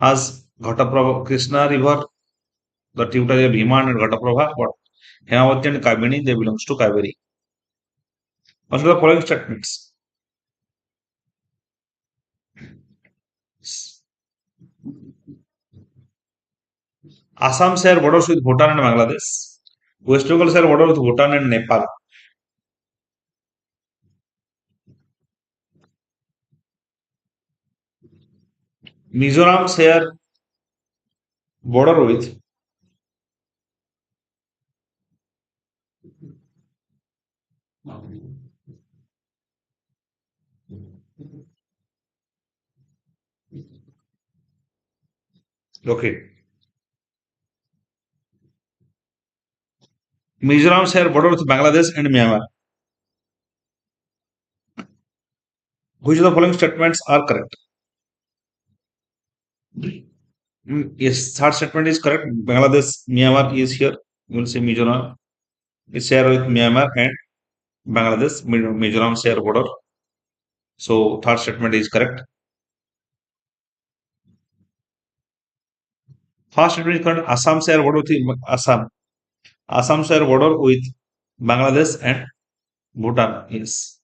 has Ghataprabha Krishna River, the tributary of Bhima and Ghataprabha, but Hemavati and Kabini they belongs to Kaveri. Also the following statements. Assam share borders with Bhutan and Bangladesh. West Bengal share border with Bhutan and Nepal. Mizoram share border with okay. Mizoram share border with Bangladesh and Myanmar. Which of the following statements are correct? Yes, third statement is correct. Bangladesh, Myanmar is here. You will see Mizoram is share with Myanmar and Bangladesh. Mizoram share border. So third statement is correct. First statement is correct. Assam share border with Assam. Assam share border with Bangladesh and Bhutan. Yes.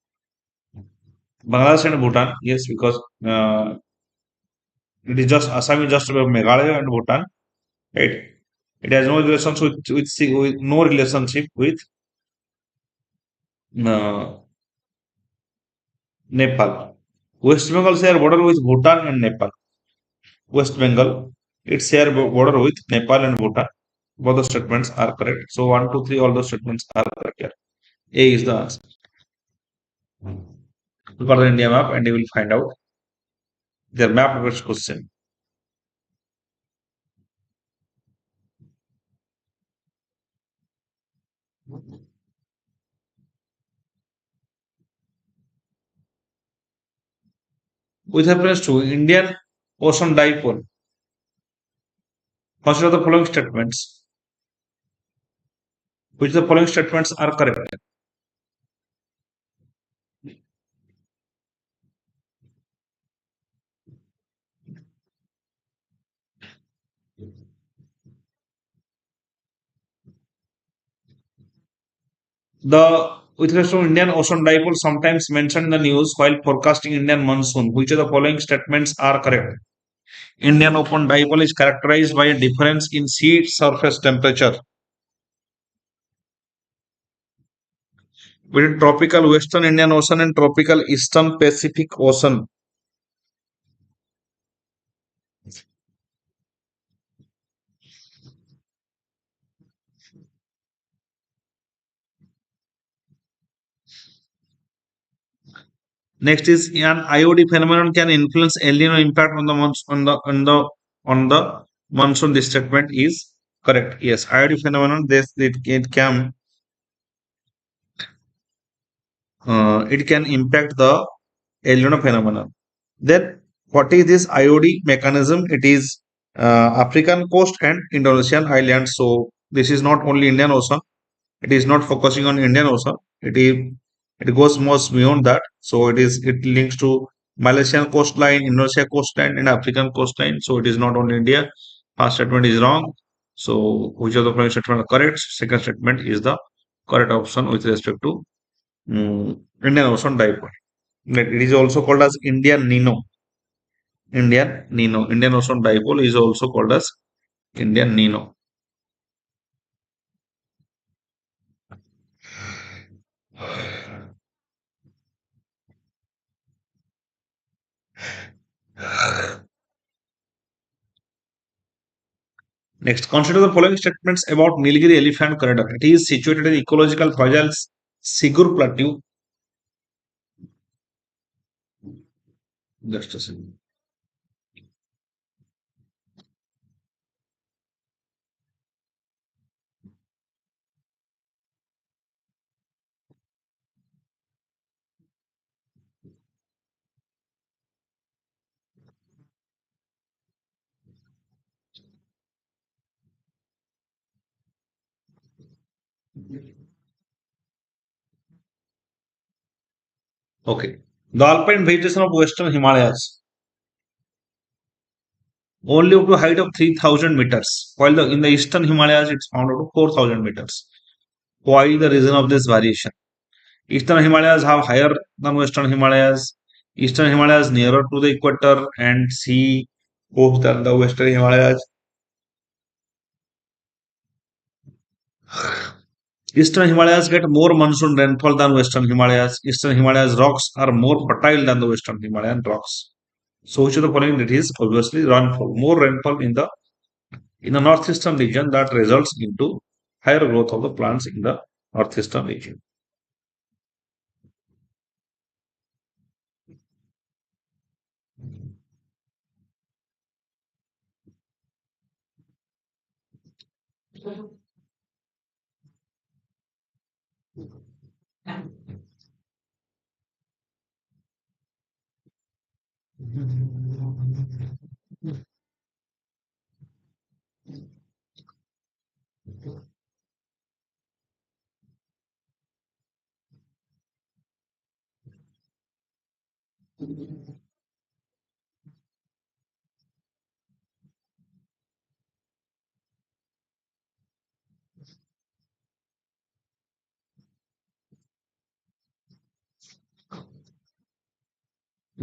Bangladesh and Bhutan. Yes, because it is just Assam is just about Meghalaya and Bhutan. Right. It has no relations with no relationship with uh, Nepal. West Bengal share border with Bhutan and Nepal. West Bengal, its share border with Nepal and Bhutan. Both the statements are correct. So one, two, three, all the statements are correct here. A is the answer. Look at the India map and you will find out their map based question. With reference to Indian Ocean Dipole, consider the following statements. Which the following statements are correct? The with respect to Indian Ocean Dipole sometimes mentioned in the news while forecasting Indian monsoon. Which of the following statements are correct? Indian Ocean Dipole is characterized by a difference in sea surface temperature between tropical Western Indian Ocean and tropical Eastern Pacific Ocean. Next is an IOD phenomenon can influence El Nino impact on the monsoon. This statement is correct. Yes, IOD phenomenon. It can impact the El Nino phenomenon. Then what is this IOD mechanism? It is African coast and Indonesian islands. So this is not only Indian Ocean. It is not focusing on Indian Ocean. It goes much beyond that. So it links to Malaysian coastline, Indonesia coastline, and African coastline. So it is not only India. First statement is wrong. So which of the following statement are correct? Second statement is the correct option with respect to Indian Ocean dipole. It is also called as Indian Nino. Indian Nino. Indian Ocean dipole is also called as Indian Nino. Next, consider the following statements about Nilgiri Elephant Corridor. It is situated in ecological fragile Sigur Plateau. Just a second. Okay. The alpine vegetation of Western Himalayas only up to a height of 3,000 meters, while in the Eastern Himalayas it's found up to 4,000 meters. Why the reason of this variation? Eastern Himalayas have higher than Western Himalayas. Eastern Himalayas nearer to the equator and sea coast than the Western Himalayas. Eastern Himalayas get more monsoon rainfall than Western Himalayas. Eastern Himalayas rocks are more fertile than the Western Himalayan rocks. So which of the following it is obviously rainfall. More rainfall in the northeastern region that results into higher growth of the plants in the northeastern region.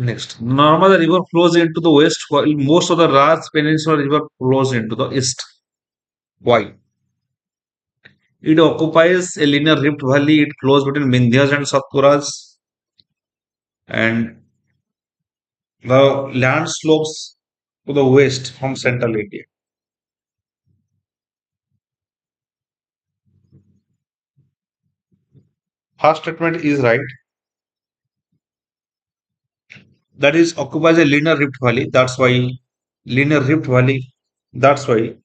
Next, Narmada River flows into the west, while most of the Raj Peninsula River flows into the east. Why? It occupies a linear rift valley. It flows between Vindhyas and Satpuras, and the land slopes to the west from central India. First statement is right. That is occupies a linear rift valley. That's why linear rift valley. That's why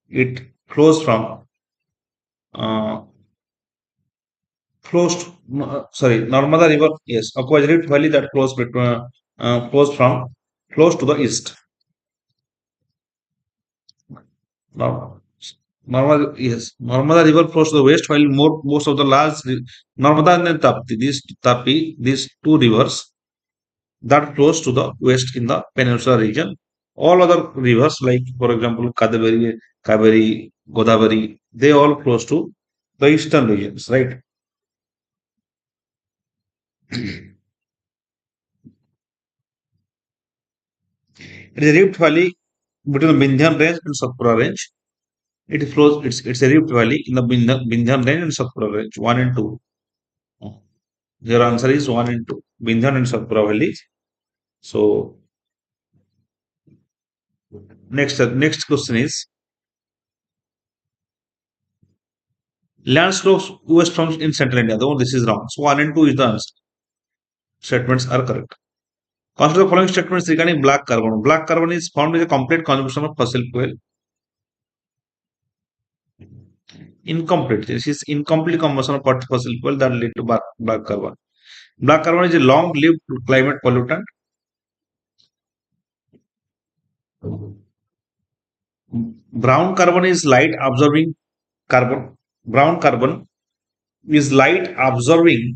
it flows from uh, flows to, sorry, Narmada River. Yes, occupies rift valley that flows between flows from flows to the east. Now, Narmada, yes, Narmada River flows to the west, while most of the Narmada and Tapi, these two rivers that flows to the west in the peninsula region. All other rivers, like for example, Kaveri, Godavari, they all flows to the eastern regions, right? It is a rift valley between the Vindhyan range and Satpura range. It flows. It's a rift valley in the Vindhyan range and Satpura range, one and two. Your answer is one and two, Vindhyan and Satpura valleys. So next question is land slopes west from in central India. Though this is wrong. So one and two is the answer. Statements are correct. Consider the following statements regarding black carbon. Black carbon is found with a complete consumption of fossil fuel. Incomplete. This is incomplete combustion of fossil fuel that lead to black carbon. Black carbon is a long-lived climate pollutant. Brown carbon is light absorbing carbon. Brown carbon is light absorbing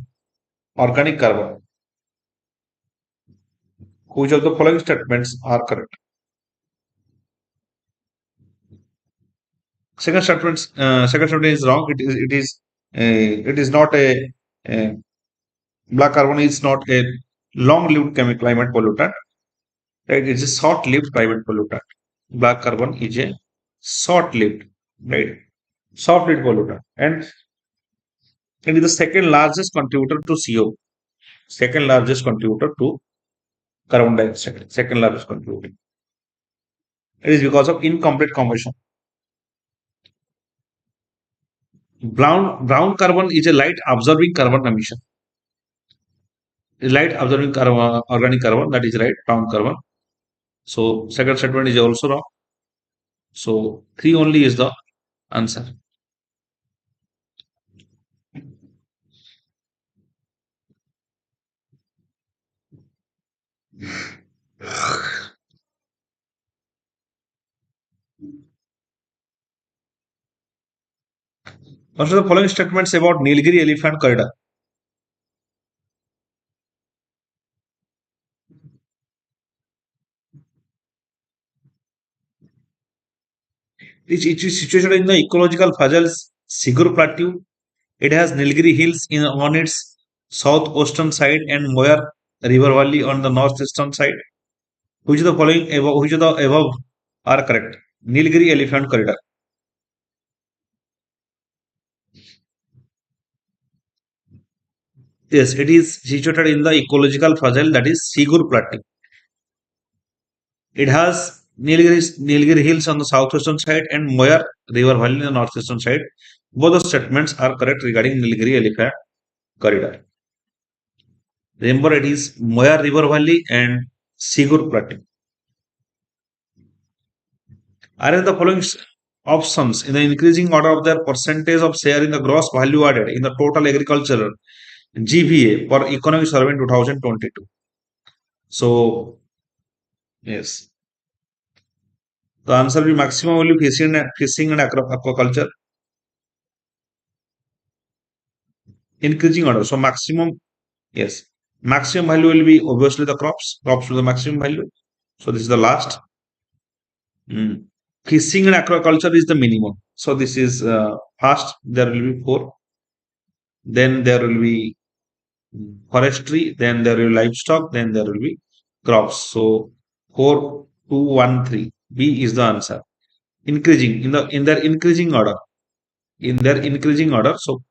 organic carbon. Which of the following statements are correct? Second statement is wrong. It is not a black carbon is not a long-lived climate pollutant. Right? It's a short-lived climate pollutant. Black carbon is a short-lived, right? Short-lived pollutant, and it is the second largest contributor to CO. Second largest contributor to carbon dioxide. Second largest contributor. It is because of incomplete combustion. Brown carbon is a light absorbing carbon emission. Light absorbing carbon, organic carbon, that is right. Brown carbon. So second statement is also wrong. So three only is the answer. What are the following statements about Nilgiri elephant corridor? It is situated in the ecological Fazal's Sigur Plateau. It has Nilgiri Hills on its southwestern side and Moyar River Valley on the northeastern side. Which of the above are correct? Nilgiri elephant corridor. Yes, it is situated in the ecological Fazal, that is Sigur Plateau. It has Nilgiri Hills on the southwestern side and Moyar River Valley on the northeastern side. Both the statements are correct regarding Nilgiri elephant corridor. Remember, it is Moyar River Valley and Sigur Plateau. Arrange the following options in the increasing order of their percentage of share in the gross value added in the total agricultural GVA for economic survey in 2022. So, yes, the answer will be maximum will be fishing and aquaculture. Increasing order. So, maximum, yes, maximum value will be obviously the crops. Crops will the maximum value. So, this is the last. Mm. Fishing and aquaculture is the minimum. So, this is first, there will be four. Then there will be forestry, then there will be livestock, then there will be crops. So 4213 B is the answer. Increasing in their increasing order. In their increasing order. So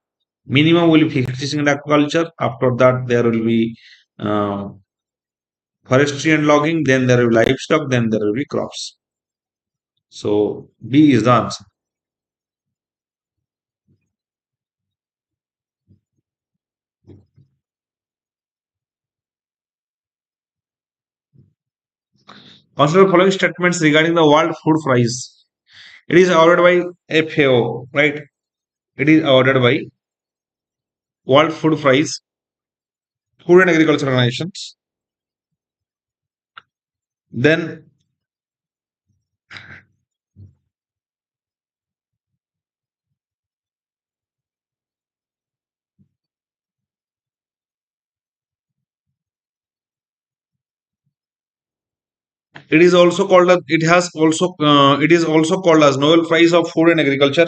minimum will be fishing and aquaculture. After that, there will be uh, forestry and logging. Then there will be livestock. Then there will be crops. So B is the answer. Consider the following statements regarding the World Food Prize. It is awarded by FAO, right? It is awarded by World Food Prize, Food and Agriculture Organizations. Then it is also called as it is also called as Nobel Prize of Food and Agriculture.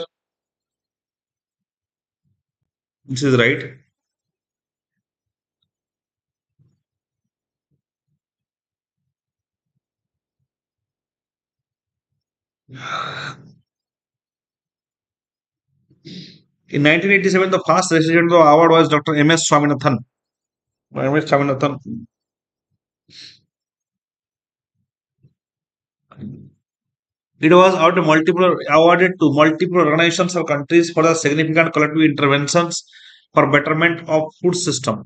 This is right. In 1987, the first recipient of the award was Dr. M.S. Swaminathan. M.S. Swaminathan. It was awarded to multiple organizations or countries for the significant collective interventions for betterment of food system.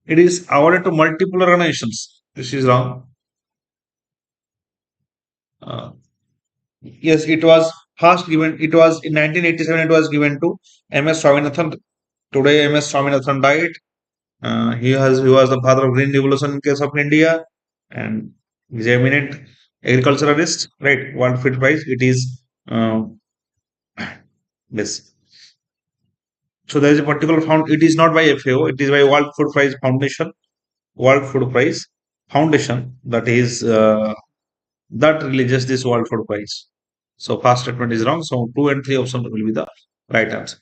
It is awarded to multiple organizations. This is wrong. Uh, yes, it was first given. It was in 1987. It was given to M.S. Swaminathan. Today, M.S. Swaminathan died. He was the father of Green Revolution in case of India, and he's eminent agriculturalist. Right, World Food Prize. It is yes. So there is a particular found. It is not by FAO. It is by World Food Prize Foundation. World Food Prize Foundation. That releases this World Food Prize. So first statement is wrong. So two and three options will be the right answer.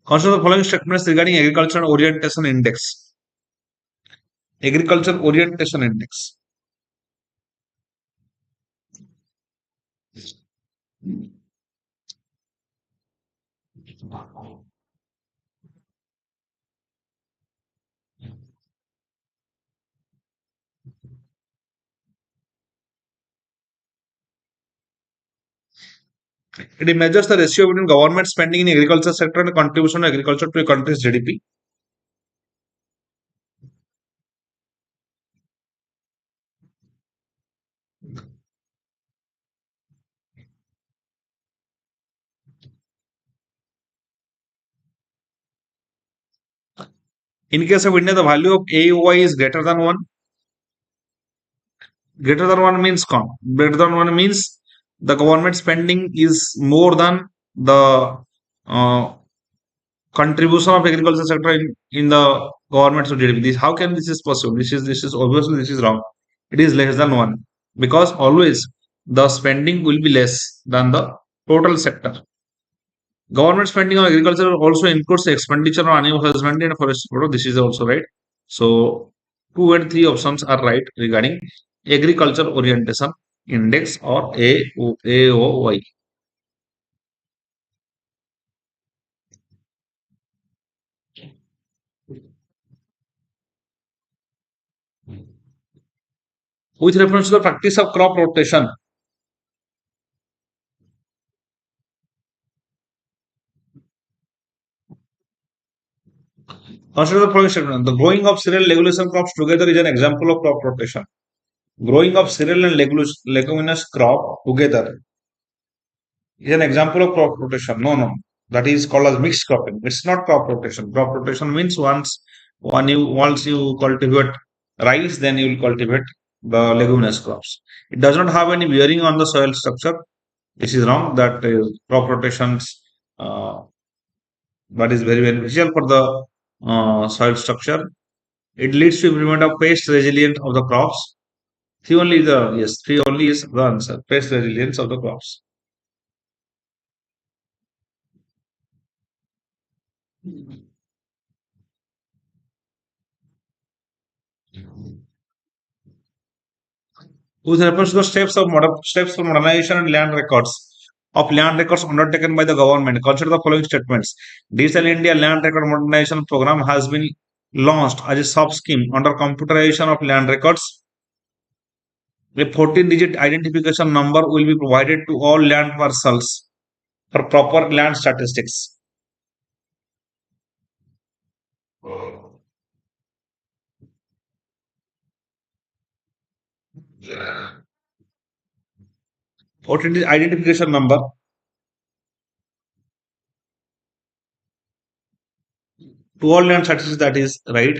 Consider the following statements regarding agricultural orientation index. Agricultural orientation index. It measures the ratio between government spending in agriculture sector and contribution to agriculture to a country's GDP. In case of India, the value of AOI is greater than 1. Greater than 1 means greater than 1 means the government spending is more than the uh, contribution of agriculture sector in the government's GDP. How can this is possible? This is obviously this is wrong. It is less than 1 because always the spending will be less than the total sector. Government spending on agriculture also includes expenditure on animal husbandry and forestry product. This is also right. So two and three options are right regarding agriculture orientation index or AOY. With reference to the practice of crop rotation, consider the following statement. The growing of cereal leguminous crops together is an example of crop rotation. Growing of cereal and leguminous crop together is an example of crop rotation. No, no. That is called as mixed cropping. It's not crop rotation. Crop rotation means once you cultivate rice, then you will cultivate the leguminous crops. It does not have any bearing on the soil structure. This is wrong. That crop rotations, that is very beneficial for the soil structure. It leads to improvement of pest resilience of the crops. Three only is the answer. Pest resilience of the crops. With reference to the steps for modernization and land records undertaken by the government, consider the following statements. Digital India Land Record Modernization Program has been launched as a sub scheme under computerization of land records. A 14-digit identification number will be provided to all land parcels for proper land statistics. 14-digit identification number to all land statistics, that is right.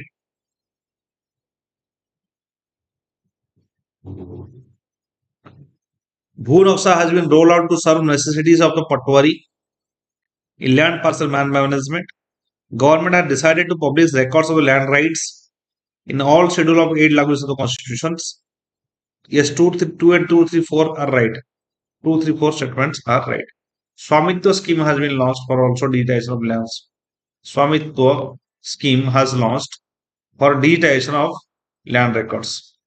Bhunoxa has been rolled out to serve necessities of the Patwari in land parcel management. Government had decided to publish records of the land rights in all schedule of 8 languages of the constitutions. Yes, 2 and 2, 3, 4 are right. 2, 3, 4 statements are right. Swamitwa scheme has been launched for also digitization of lands. Swamitwa scheme has launched for digitization of land records.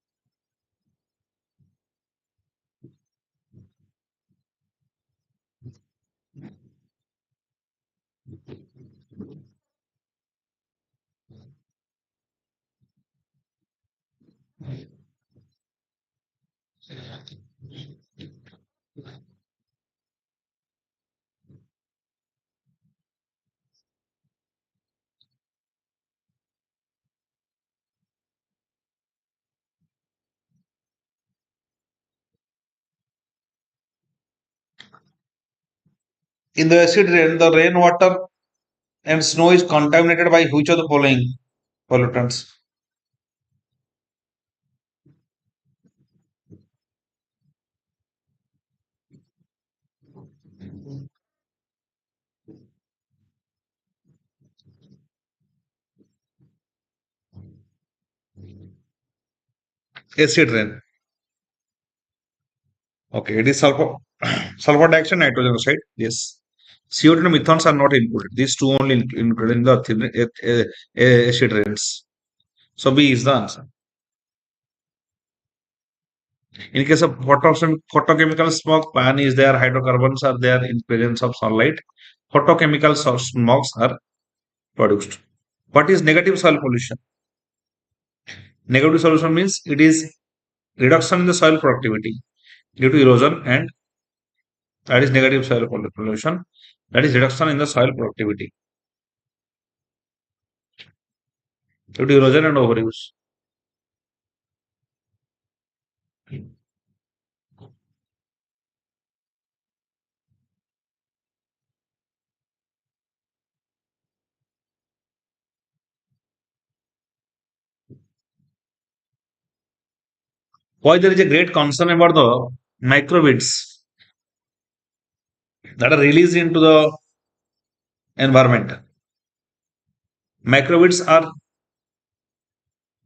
In the acid rain, the rainwater and snow is contaminated by which of the following pollutants? Acid rain. Okay, it is sulfur dioxide, nitrogen oxide. Yes. CO2 and methanes are not included. These two only included in the acid rains. So B is the answer. In case of photochemical smoke, pan is there, hydrocarbons are there in presence of sunlight. Photochemical smokes are produced. What is negative soil pollution? Negative solution means it is reduction in the soil productivity due to erosion, and that is negative soil pollution. That is reduction in the soil productivity due to erosion and overuse. Why there is a great concern about the microbits that are released into the environment. Microbits are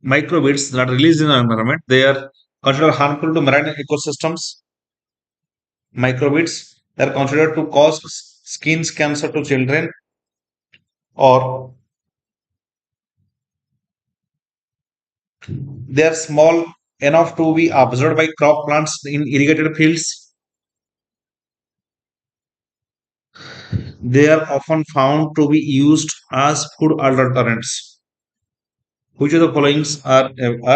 microbits that are released in the environment. They are considered harmful to marine ecosystems. Microbits are considered to cause skin cancer to children, or they are small enough to be absorbed by crop plants in irrigated fields. They are often found to be used as food alternatives. Which of the following are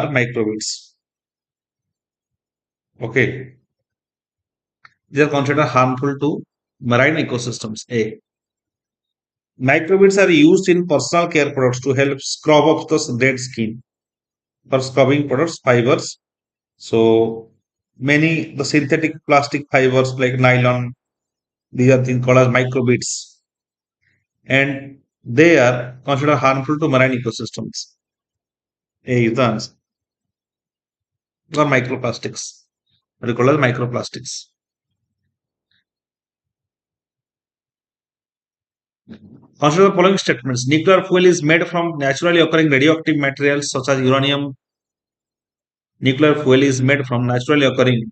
microbits? Okay, they are considered harmful to marine ecosystems. A. Microbits are used in personal care products to help scrub off the dead skin. For scrubbing products, fibers. So many the synthetic plastic fibers like nylon, these are things called as microbits, and they are considered harmful to marine ecosystems. A is the answer. or microplastics. What is called as microplastics. Consider the following statements. Nuclear fuel is made from naturally occurring radioactive materials such as uranium. Nuclear fuel is made from naturally occurring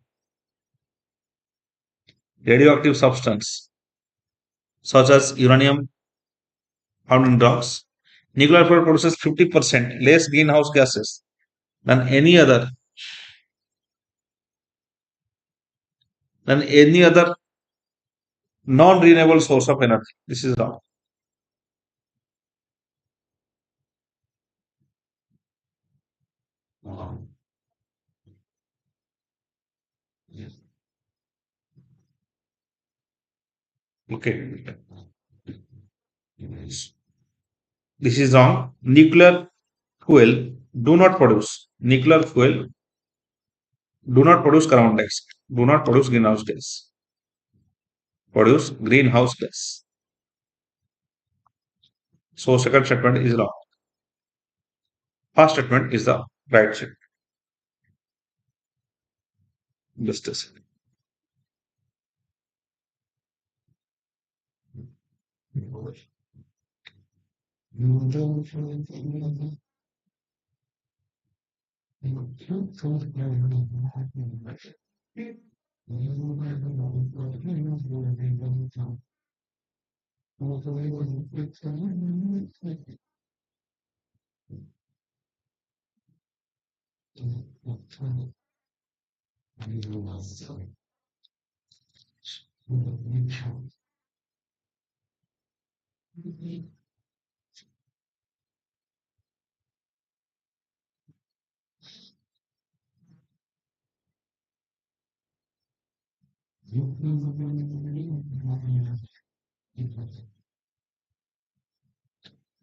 radioactive substance such as uranium found in rocks. Nuclear fuel produces 50% less greenhouse gases than any other non-renewable source of energy. This is wrong. Okay. This is wrong. Nuclear fuel do not produce carbon dioxide. Do not produce greenhouse gas. Produce greenhouse gas. So second statement is wrong. First statement is the right statement. Just a second.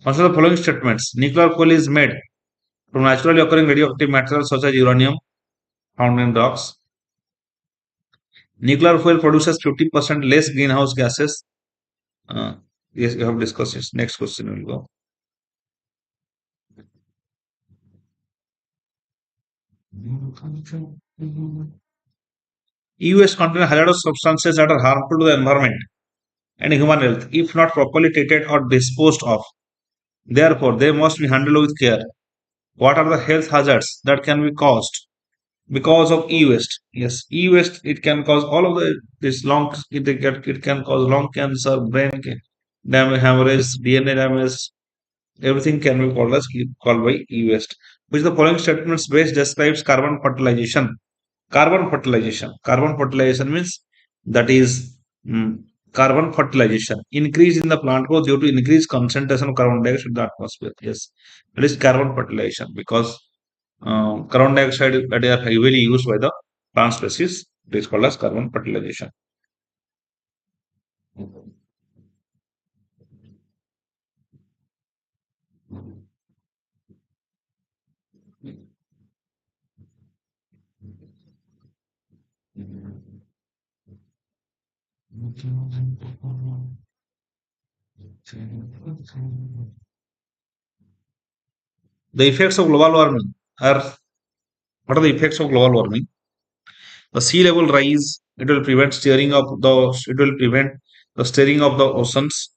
Consider the following statements. Nuclear fuel is made from naturally occurring radioactive materials such as uranium found in rocks. Nuclear fuel produces 50% less greenhouse gases. Uh, yes, you have discussed this. Next question will go. EUs contain hazardous substances that are harmful to the environment and human health if not properly treated or disposed of. Therefore, they must be handled with care. What are the health hazards that can be caused because of e-waste? Yes, e-waste, it can cause all of it can cause lung cancer, damage, hemorrhage, DNA damage. Everything can be called by e-waste. Which the following statements best describes carbon fertilization? Carbon fertilization means that is mm, carbon fertilization. Increase in the plant growth due to increased concentration of carbon dioxide in the atmosphere. Yes, it is carbon fertilization because carbon dioxide that are heavily used by the plant species. It is called as carbon fertilization. The effects of global warming are what are the effects of global warming? The sea level rise. It will prevent the stirring of the oceans.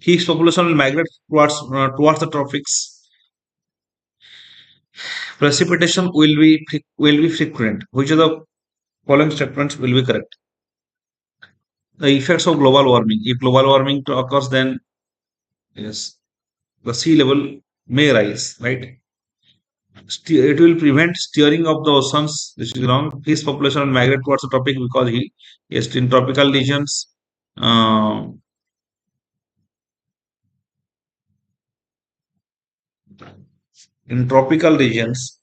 Fish population will migrate towards the tropics. Precipitation will be frequent. Which of the following statements will be correct? The effects of global warming. If global warming occurs, then yes, the sea level may rise. Right. It will prevent stirring of the oceans. This is wrong. Fish population will migrate towards the tropic because yes, in tropical regions. Uh, in tropical regions,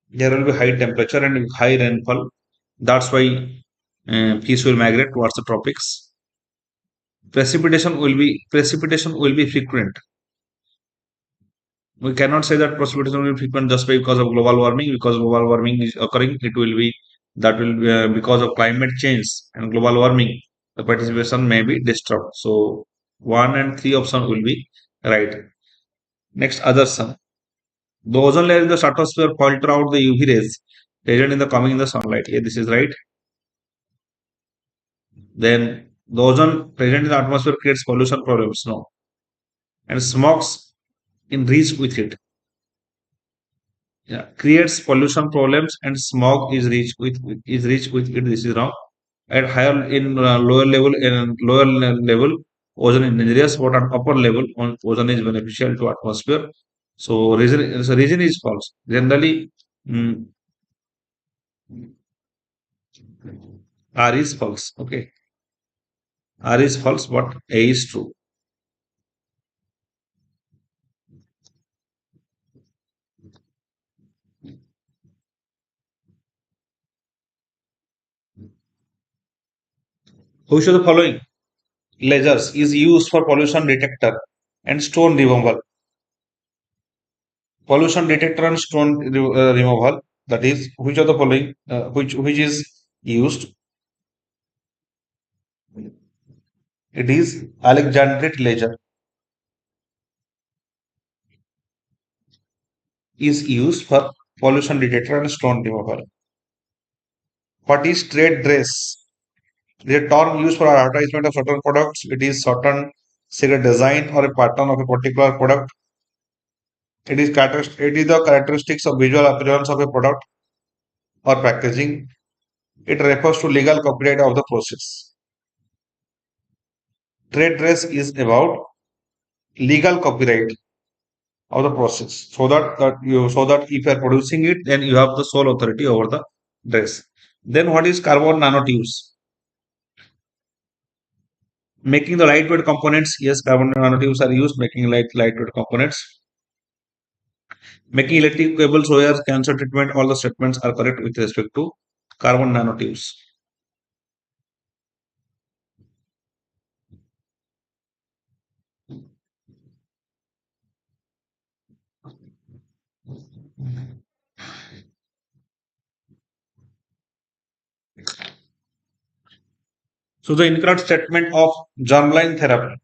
there will be high temperature and high rainfall. That's why fish will migrate towards the tropics. Precipitation will be frequent. We cannot say that precipitation will be frequent just because of global warming. Because global warming is occurring, it will be That will be because of climate change and global warming, the participation may be disturbed. So 1 and 3 option will be right. Next, other sum. The ozone layer in the stratosphere filter out the UV rays present in the coming in the sunlight. Yeah, this is right. Then the ozone present in the atmosphere creates pollution problems. No, and smokes in reach with it. Yeah, creates pollution problems and smog is reached with it. This is wrong. At higher in lower level, ozone is injurious, but at upper level, ozone is beneficial to atmosphere. So reason is false. Generally, mm, R is false. Okay, R is false, but A is true. Which of the following lasers is used for pollution detector and stone removal? Pollution detector and stone removal. That is, which of the following, which is used? It is Alexandrite laser is used for pollution detector and stone removal. What is trade dress? It is a term used for advertisement of certain products. It is certain cigarette design or a pattern of a particular product. It is the characteristics of visual appearance of a product or packaging. It refers to legal copyright of the process. Trade dress is about legal copyright of the process. So that if you are producing it, then you have the sole authority over the dress. Then what is carbon nanotubes? Making the lightweight components. Yes, carbon nanotubes are used making lightweight components. Making electric cables, wires, cancer treatment. All the statements are correct with respect to carbon nanotubes. So the incorrect statement of germline therapy.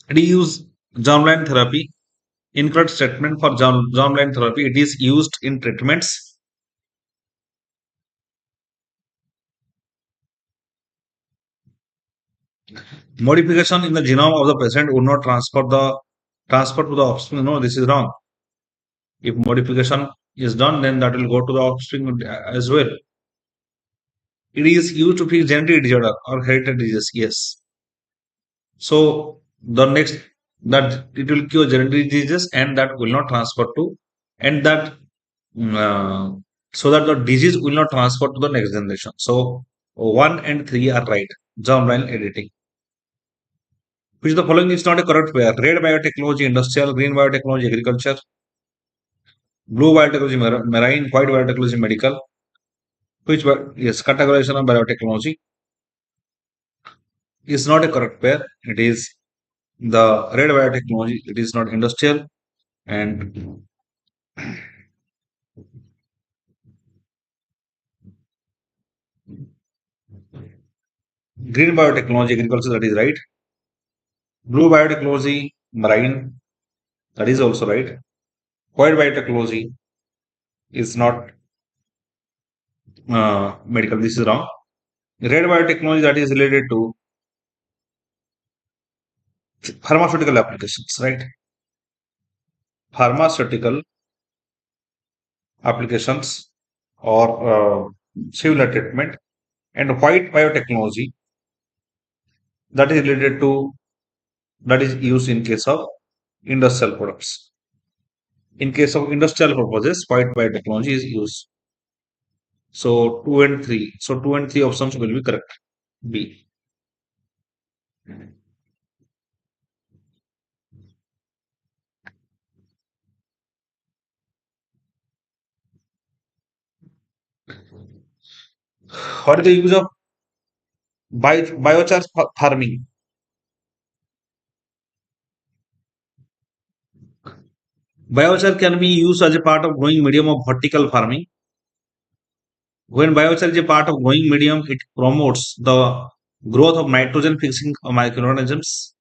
Reuse germline therapy. Incorrect statement for germline therapy. It is used in treatments. Modification in the genome of the patient would not transfer to the offspring. No, this is wrong. If modification is done, then that will go to the offspring as well. It is used to fix genetic disorder or hereditary disease. Yes. So the next that it will cure genetic diseases and that will not transfer to and that uh, so that the disease will not transfer to the next generation. So 1 and 3 are right. Germline editing. Which of the following is not a correct pair? Red biotechnology, industrial, green biotechnology, agriculture, blue biotechnology, marine, white biotechnology, medical. Yes, categorization of biotechnology is not a correct pair. It is the red biotechnology. It is not industrial and green biotechnology, agriculture. That is right. Blue biotechnology, marine. That is also right. White biotechnology is not medical. This is wrong. Red biotechnology that is related to pharmaceutical applications, right? Pharmaceutical applications or similar treatment, and white biotechnology that is related to that is used in case of industrial products. In case of industrial purposes, white biotechnology is used. So 2 and 3. So 2 and 3 options will be correct. B. What is the use of biochar farming? Biochar can be used as a part of growing medium of vertical farming. When biochar is a part of growing medium, it promotes the growth of nitrogen fixing microorganisms.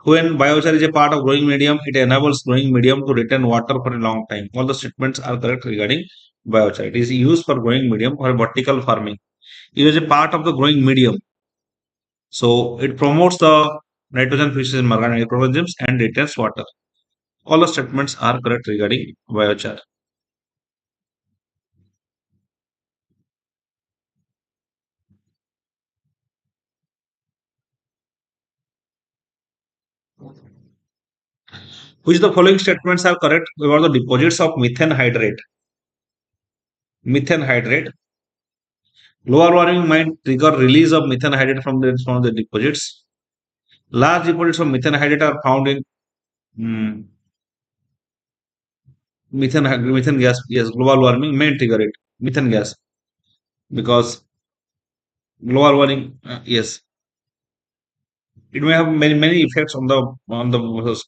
When biochar is a part of growing medium, it enables growing medium to retain water for a long time. All the statements are correct regarding biochar. It is used for growing medium or vertical farming. It is a part of the growing medium. So it promotes the nitrogen fixing microorganisms and retains water. All the statements are correct regarding biochar. Which the following statements are correct about the deposits of methane hydrate? Methane hydrate. Global warming might trigger release of methane hydrate from the deposits. Large deposits of methane hydrate are found in mm, methane gas. Yes, global warming may trigger it. Methane gas because global warming. Yes, it may have many effects on the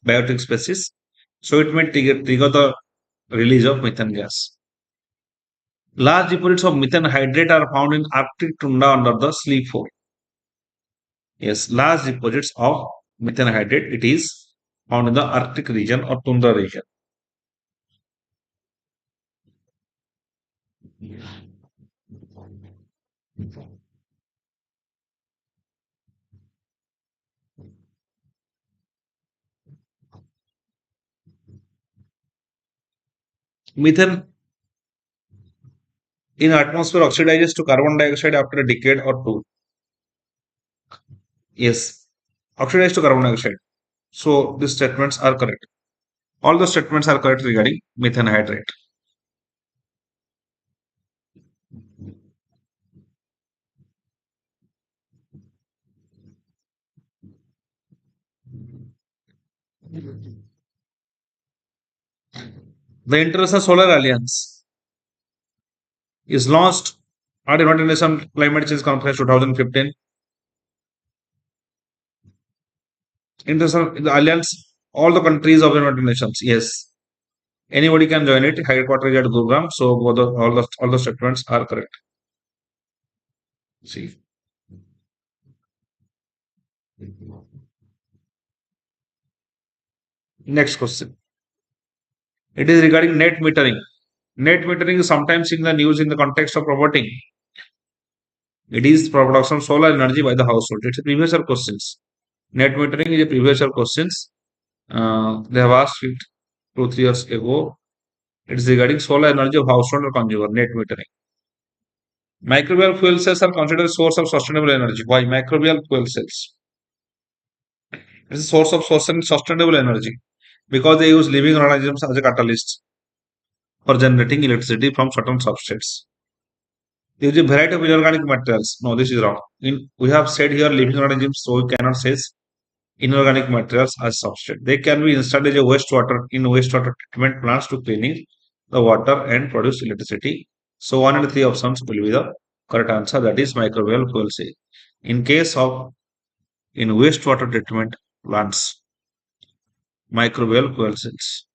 biotic species. So it may trigger the release of methane gas. Large deposits of methane hydrate are found in Arctic tundra under the sea floor. Yes, large deposits of methane hydrate. It is found in the Arctic region or tundra region. Methane in atmosphere oxidizes to carbon dioxide after a decade or two. Yes, oxidized to carbon dioxide. So these statements are correct. All the statements are correct regarding methane hydrate. The International Solar Alliance is launched at United Nations Climate Change Conference 2015. International the alliance, all the countries of the United Nations. Yes, anybody can join it. Headquarters at Gurugram. So all the statements are correct. See, next question. It is regarding net metering. Net metering is sometimes in the news in the context of promoting. It is for production of solar energy by the household. It's a previous year questions. Net metering is a previous year questions. They have asked it 2 3 years ago. It is regarding solar energy of household or consumer. Net metering. Microbial fuel cells are considered a source of sustainable energy. Why microbial fuel cells? It's a source of sustainable energy because they use living organisms as a catalyst for generating electricity from certain substrates. There is a variety of inorganic materials. No, this is wrong. We have said here living organisms, so we cannot say inorganic materials as substrate. They can be installed as a wastewater in wastewater treatment plants to cleaning the water and produce electricity. So one and three options will be the correct answer. That is microbial fuel cell. In case of in wastewater treatment plants, microbial fuel cells.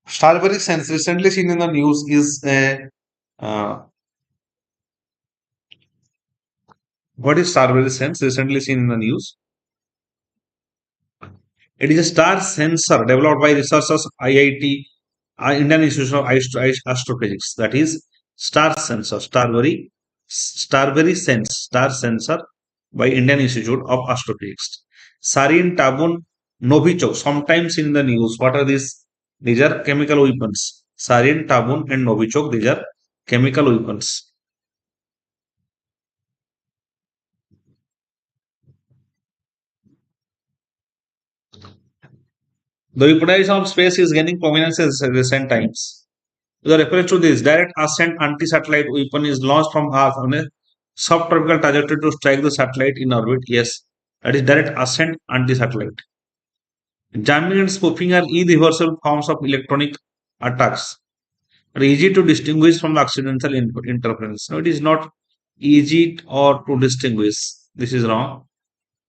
Strawberry sense recently seen in the news is a what is strawberry sense recently seen in the news? It is a star sensor developed by researchers IIT, Indian Institute of Astrophysics. That is star sensor, Starberry sense, star sensor by Indian Institute of Astrophysics. Sarin, Tabun, Novichok, sometimes in the news. What are these? These are chemical weapons. Sarin, Tabun, and Novichok, these are chemical weapons. The weaponization of space is gaining prominence in recent times. The reference to this direct ascent anti-satellite weapon is launched from Earth on a subtropical trajectory to strike the satellite in orbit. Yes, that is direct ascent anti-satellite. Jamming and spoofing are irreversible forms of electronic attacks. Are easy to distinguish from the accidental interference. No, it is not easy or to distinguish. This is wrong.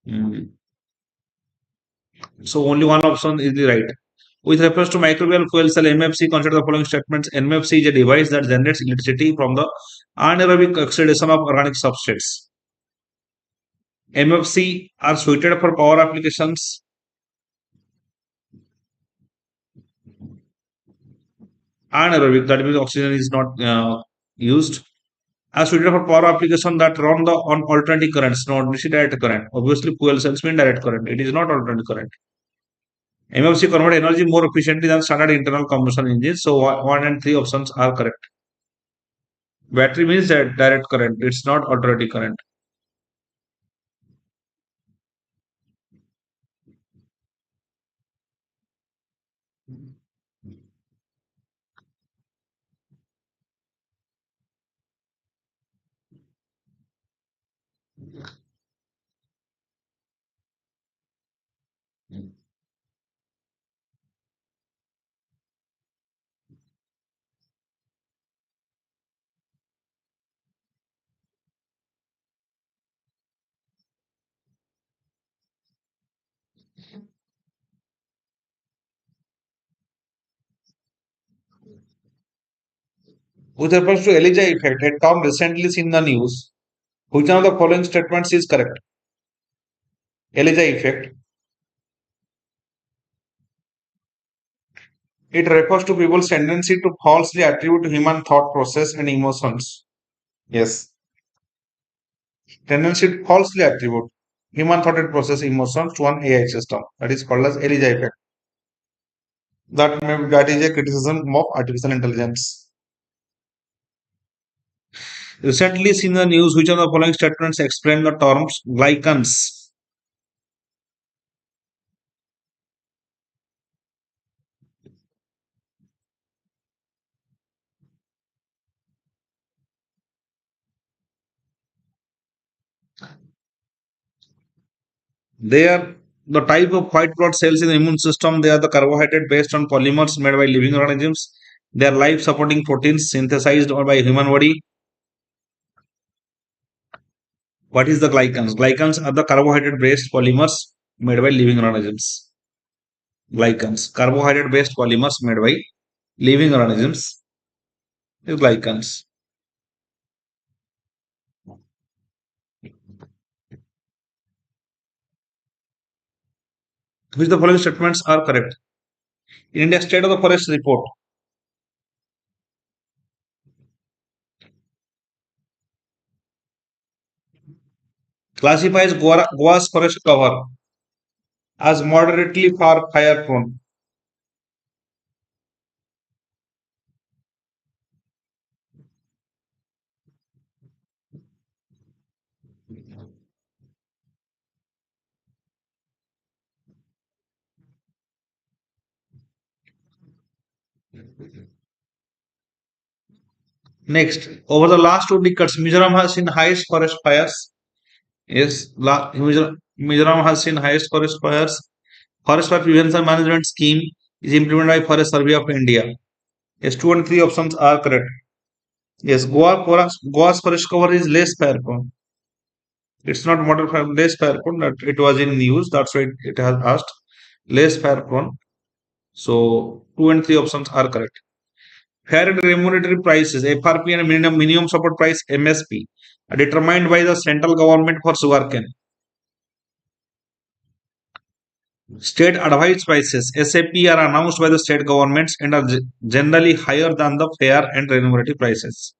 Mm. So only one option is the right. With reference to microbial fuel cell MFC, consider the following statements. MFC is a device that generates electricity from the anaerobic oxidation of organic substrates. MFC are suited for power applications. Anaerobic, that means oxygen is not used. Are suited for power application that run the on alternating currents, not DC direct current. Obviously, fuel cells mean direct current. It is not alternating current. MFC convert energy more efficiently than standard internal combustion engines. So one and three options are correct. Battery means that direct current. It's not alternating current. With reference to Elijah effect, a term recently seen in the news, which one of the following statements is correct? Elijah effect. It refers to people's tendency to falsely attribute human thought process and emotions. Yes. Tendency to falsely attribute human thought and process emotions to an AI system. That is called as Elijah effect. That is a criticism of artificial intelligence. Recently seen in the news, which of the following statements explain the terms glycans? They are the type of white blood cells in the immune system. They are the carbohydrate based on polymers made by living organisms. They are life supporting proteins synthesized or by human body. What is the glycans? Glycans are the carbohydrate based polymers made by living organisms. Glycans, carbohydrate based polymers made by living organisms is glycans. Which the following statements are correct? In India State of the Forest report, classifies Goa's forest cover as moderately fire prone. Next, over the last 2 decades, Mizoram has seen highest forest fires. Yes, Mizoram has seen highest forest fires. Forest Fire Prevention Management Scheme is implemented by Forest Survey of India. Yes, two and three options are correct. Yes, Goa's forest cover is less fire prone. It's not model fire, less fire prone. That it was in news. That's why it has asked less fire prone. So two and three options are correct. Fair and remunerative prices (FRP) and minimum support price (MSP) are determined by the central government for sugarcane. State advised prices (SAP) are announced by the state governments and are generally higher than the fair and remunerative prices.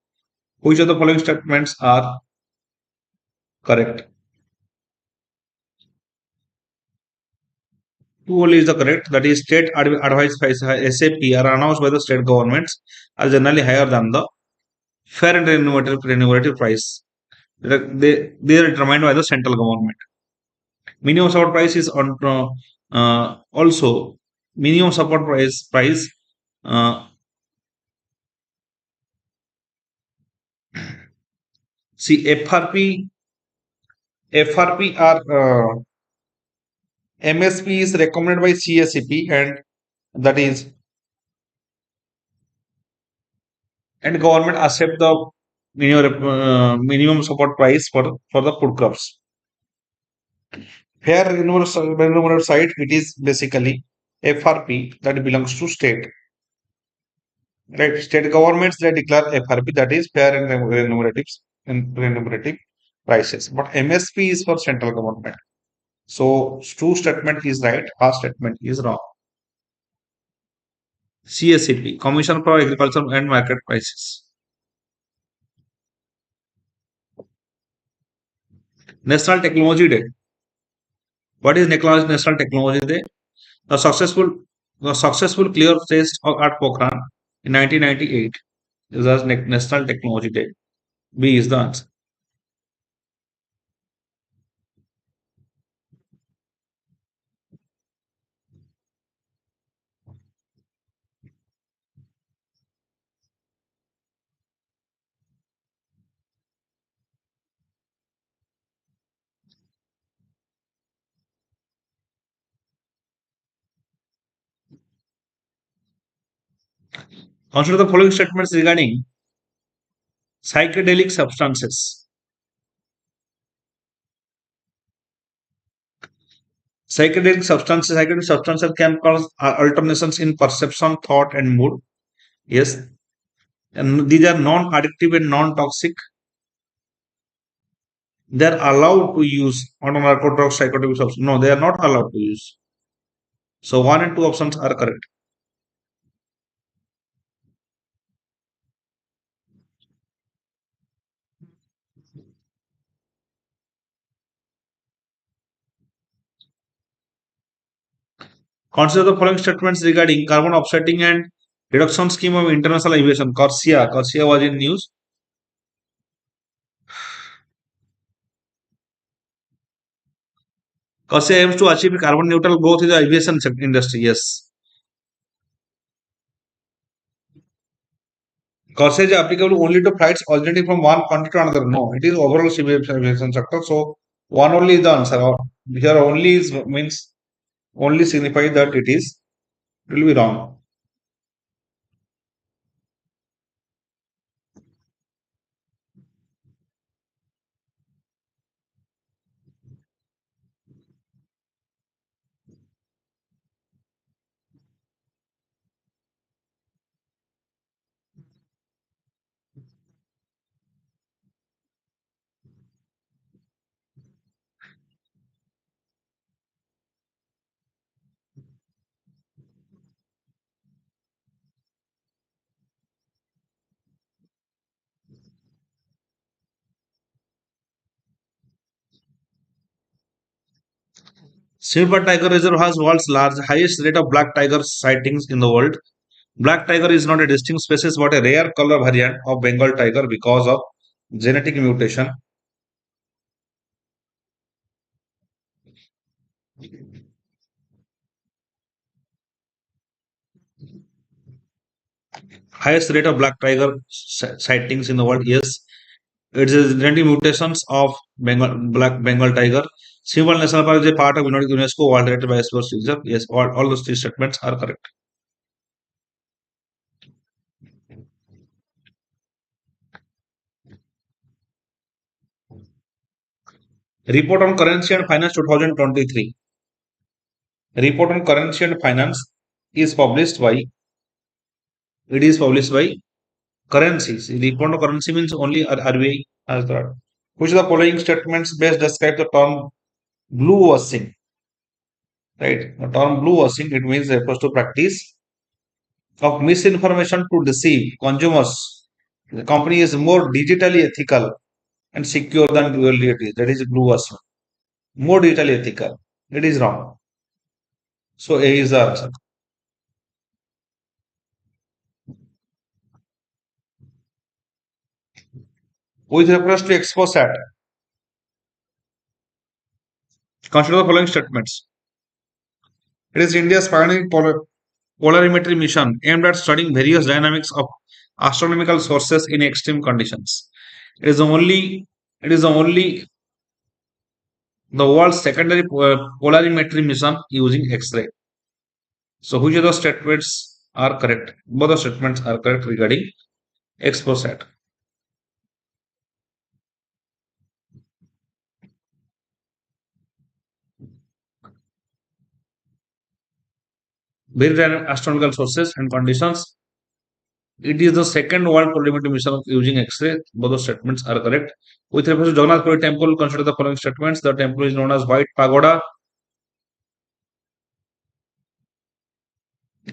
Which of the following statements are correct? Two only is the correct. That is, state advised prices (SAP) are announced by the state governments are generally higher than the fair and remunerative price. They are determined by the central government. Minimum support price is on also Minimum support price. Uh, see FRP are MSP is recommended by CSCP, and that is, and government accept the minimum support price for the food crops. Fair renewable site, it is basically FRP that belongs to state. Right, state governments they declare FRP, that is fair and remunerative prices. But MSP is for central government. So two statement is right, our statement is wrong. CSCP, Commission for Agriculture and Market Prices. National Technology Day. What is National Technology Day? The successful the successful clear test at Pokhran in 1998 is as National Technology Day. B is the answer. Consider the following statements regarding psychedelic substances. Psychedelic substances can cause alterations in perception, thought, and mood. Yes, and these are non-addictive and non-toxic. They are allowed to use on narcotics, psychotropic substances. No, they are not allowed to use. So one and two options are correct. Consider the following statements regarding carbon offsetting and reduction scheme of international aviation. Corsia. Corsia was in news. Corsia aims to achieve carbon neutral growth in the aviation industry. Yes. Corsia is applicable only to flights originating from one country to another. No, it is overall civil aviation sector. So one only is the answer. Or here only is means only signifies that it will be wrong. Silver tiger reserve has world's highest rate of black tiger sightings in the world. Black tiger is not a distinct species but a rare color variant of Bengal tiger because of genetic mutation. Highest rate of black tiger sightings in the world. Yes, it is genetic mutations of black Bengal tiger. Symbol National Park is a part of UNESCO World Heritage Biosphere Reserve. Yes, all those three statements are correct. Report on Currency and Finance 2023. Report on Currency and Finance is published by. It is published by currencies. Report on currency means only RBI as that. Which of the following statements best describe the term blue washing? Right. The term blue washing it means refers to practice of misinformation to deceive consumers. The company is more digitally ethical and secure than reality. That is blue washing. More digitally ethical. It is wrong. So A is the answer. With reference to Exposat, consider the following statements. It is India's pioneering polarimetry mission aimed at studying various dynamics of astronomical sources in extreme conditions. It is the only it is the world's secondary polarimetry mission using X-ray. So which of the statements are correct? Both the statements are correct regarding XPOSAT. Very dynamic astronomical sources and conditions. It is the second world polarimetry mission of using X-ray. Both the statements are correct. With reference to Jagannath Puri temple, consider the following statements. The temple is known as White Pagoda.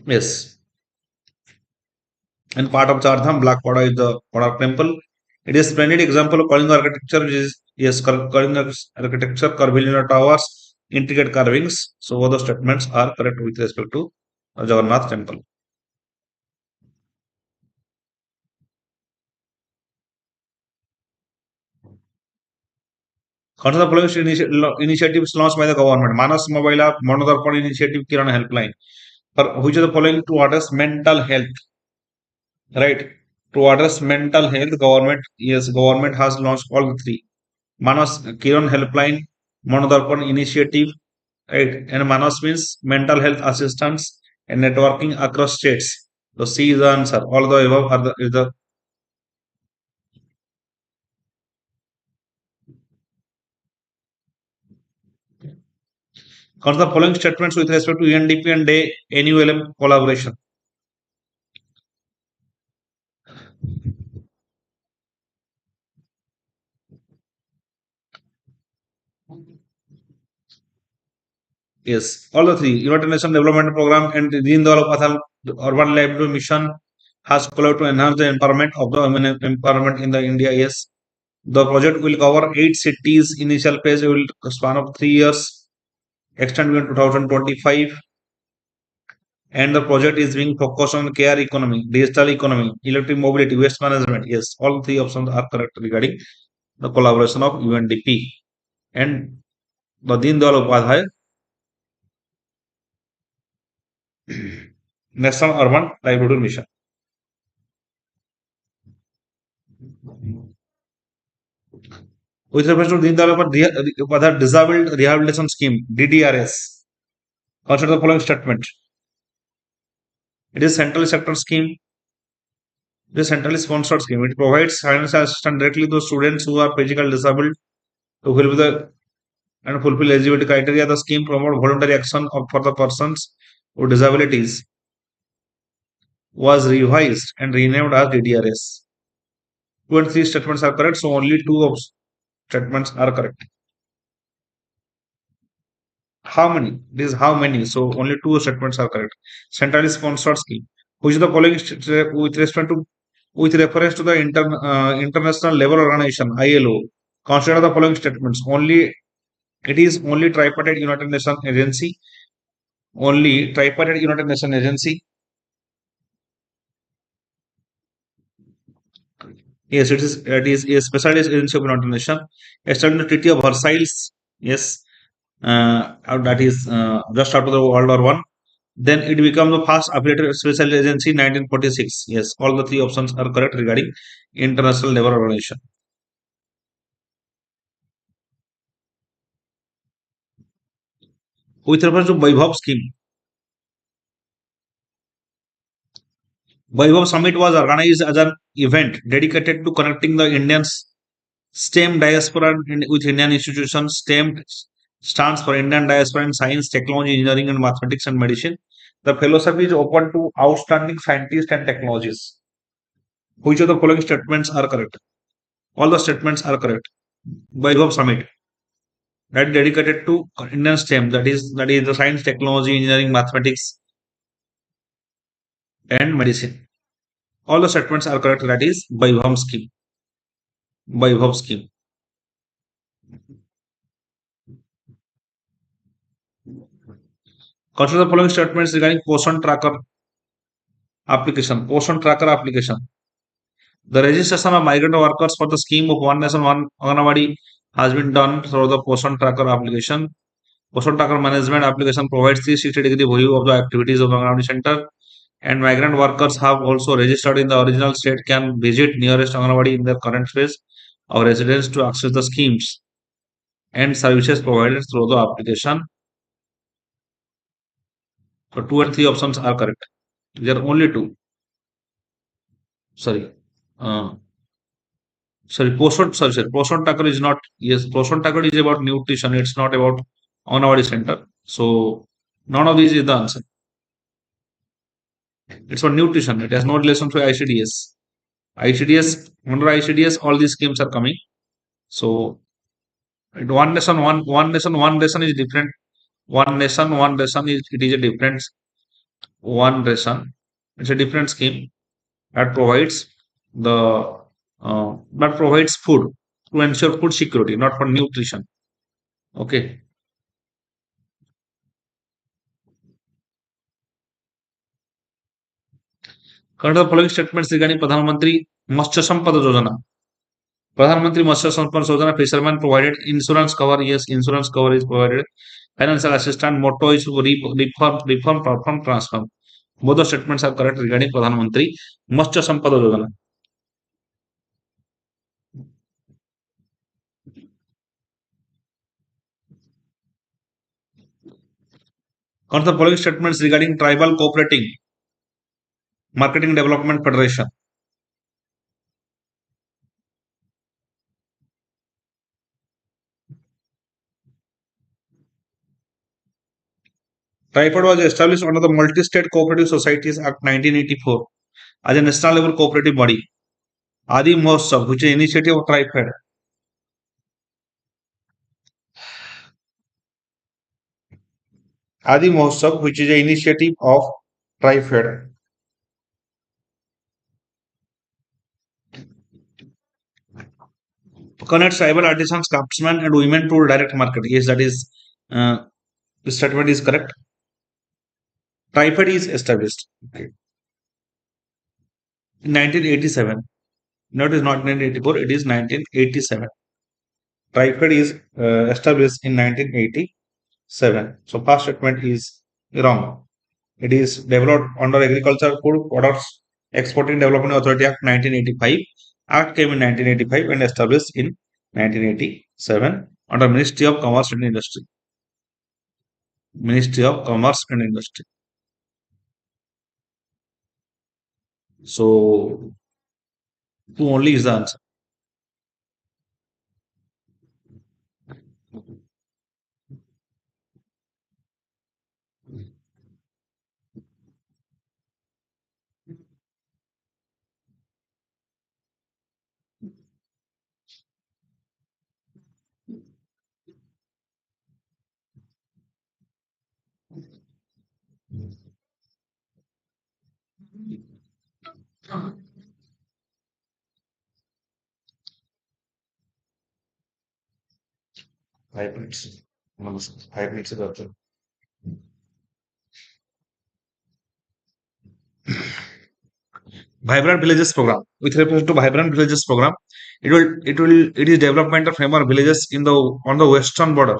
Yes. And part of Chardham, Black Pada is the Pada temple. It is a splendid example of Kalinga architecture, which is yes, Kalinga architecture, curvilinear towers, intricate carvings. So all the statements are correct with respect to Jagannath temple. Consider the following initiatives launched by the government. Manas Mobile App, Manodarpan Initiative, Kiran Helpline. For which of the following to address mental health? Right. To address mental health, government has launched all the three. Manas Kiran Helpline, Manodarpan Initiative, right? And Manas means mental health assistance and networking across states. So C is the answer. All the above are the consider the following statements with respect to UNDP and NULM collaboration. Yes, all the three. United Nations Development Program and the Deen Dayal Upadhyay Urban Livelihood Mission has collaborated to enhance the empowerment of the women empowerment in the India. Yes, the project will cover 8 cities. Initial phase will span of 3 years, extend beyond 2025, and the project is being focused on care economy, digital economy, electric mobility, waste management. Yes, all three options are correct regarding the collaboration of UNDP and the Deen Dayal Upadhyay National Urban Livelihood Mission. With reference to Deen Dayal Upadhyay Disabled Rehabilitation Scheme (DDRS), consider the following statement: it is central sector scheme. It is centrally sponsored scheme. It provides financial assistance directly to students who are physically disabled to fulfill the and fulfill eligibility criteria. The scheme promote voluntary action for the persons with disabilities was revised and renamed as DDRS. Two and three statements are correct, so only two of statements are correct. How many? This is how many. So only two statements are correct. Centrally sponsored scheme. Which is the following with respect to with reference to the international labor organization ILO? Consider the following statements. Only it is only tripartite United Nations agency. Only tripartite United Nations agency. Yes, it is a specialized agency of United Nations. Established the Treaty of Versailles. Yes, that is just after the World War One. Then it becomes the first affiliated special agency 1946. Yes, all the three options are correct regarding International Labour Organization. With reference to Vaibhav scheme, Vaibhav Summit was organized as an event dedicated to connecting the Indian STEM diaspora with Indian institutions. STEM stands for Indian diaspora in science, technology, engineering, and mathematics and medicine. The fellowship is open to outstanding scientists and technologists. Which of the following statements are correct? All the statements are correct. Vaibhav Summit that is dedicated to Indian STEM, that is the science, technology, engineering, mathematics, and medicine. All the statements are correct. That is Vaibhav scheme. Vaibhav scheme. Consider the following statements regarding Poshan Tracker application. Poshan Tracker application. The registration of migrant workers for the scheme of One Nation One Anganwadi has been done through the Poshan Tracker application. Post Tracker Management application provides 360-degree view of the activities of the Anganwadi center, and migrant workers have also registered in the original state can visit nearest Anganwadi in their current space or residence to access the schemes and services provided through the application. So two and three options are correct. There are only two. Sorry. Uh, sorry. Post Tracker is not. Yes, Post Tracker is about nutrition. It's not about Anganwadi center. So none of these is the answer. It's for nutrition. It has no relation to ICDS. ICDS, under ICDS, all these schemes are coming. So one nation, one nation is different. One nation is it is a different one nation. It's a different scheme that provides the that provides food to ensure food security, not for nutrition. Okay. Current the following statements regarding Pradhan Mantri Matsya Sampada Yojana. Pradhan Mantri Matsya Sampada Yojana fisherman provided insurance cover. Yes, insurance cover is provided. Financial assistance motto is reform, perform, transform. Both the statements are correct regarding Pradhan Mantri Matsya Sampada Yojana. Count the following statements regarding Tribal Cooperating Marketing Development Federation. TRIFED was established under the Multi-State Cooperative Societies Act 1984 as a national level cooperative body. Adi Mahotsav, which is an initiative of TRIFED. Adi Mahotsav, which is an initiative of TRIFED. Connects tribal artisans, craftsmen, and women to direct market. Yes, that is, the statement is correct. TRIFED is established. Okay. In 1987. No, it is not 1984, it is 1987. TRIFED is established in 1987. So, past statement is wrong. It is developed under Agriculture Food Products Exporting Development Authority Act 1985. Act came in 1985 and established in 1987 under Ministry of Commerce and Industry. Ministry of Commerce and Industry. So, two only is the answer. Hybrids. Hybrids is also. Vibrant Villages Program. With reference to Vibrant Villages Program, it is development of framework villages in the on the western border.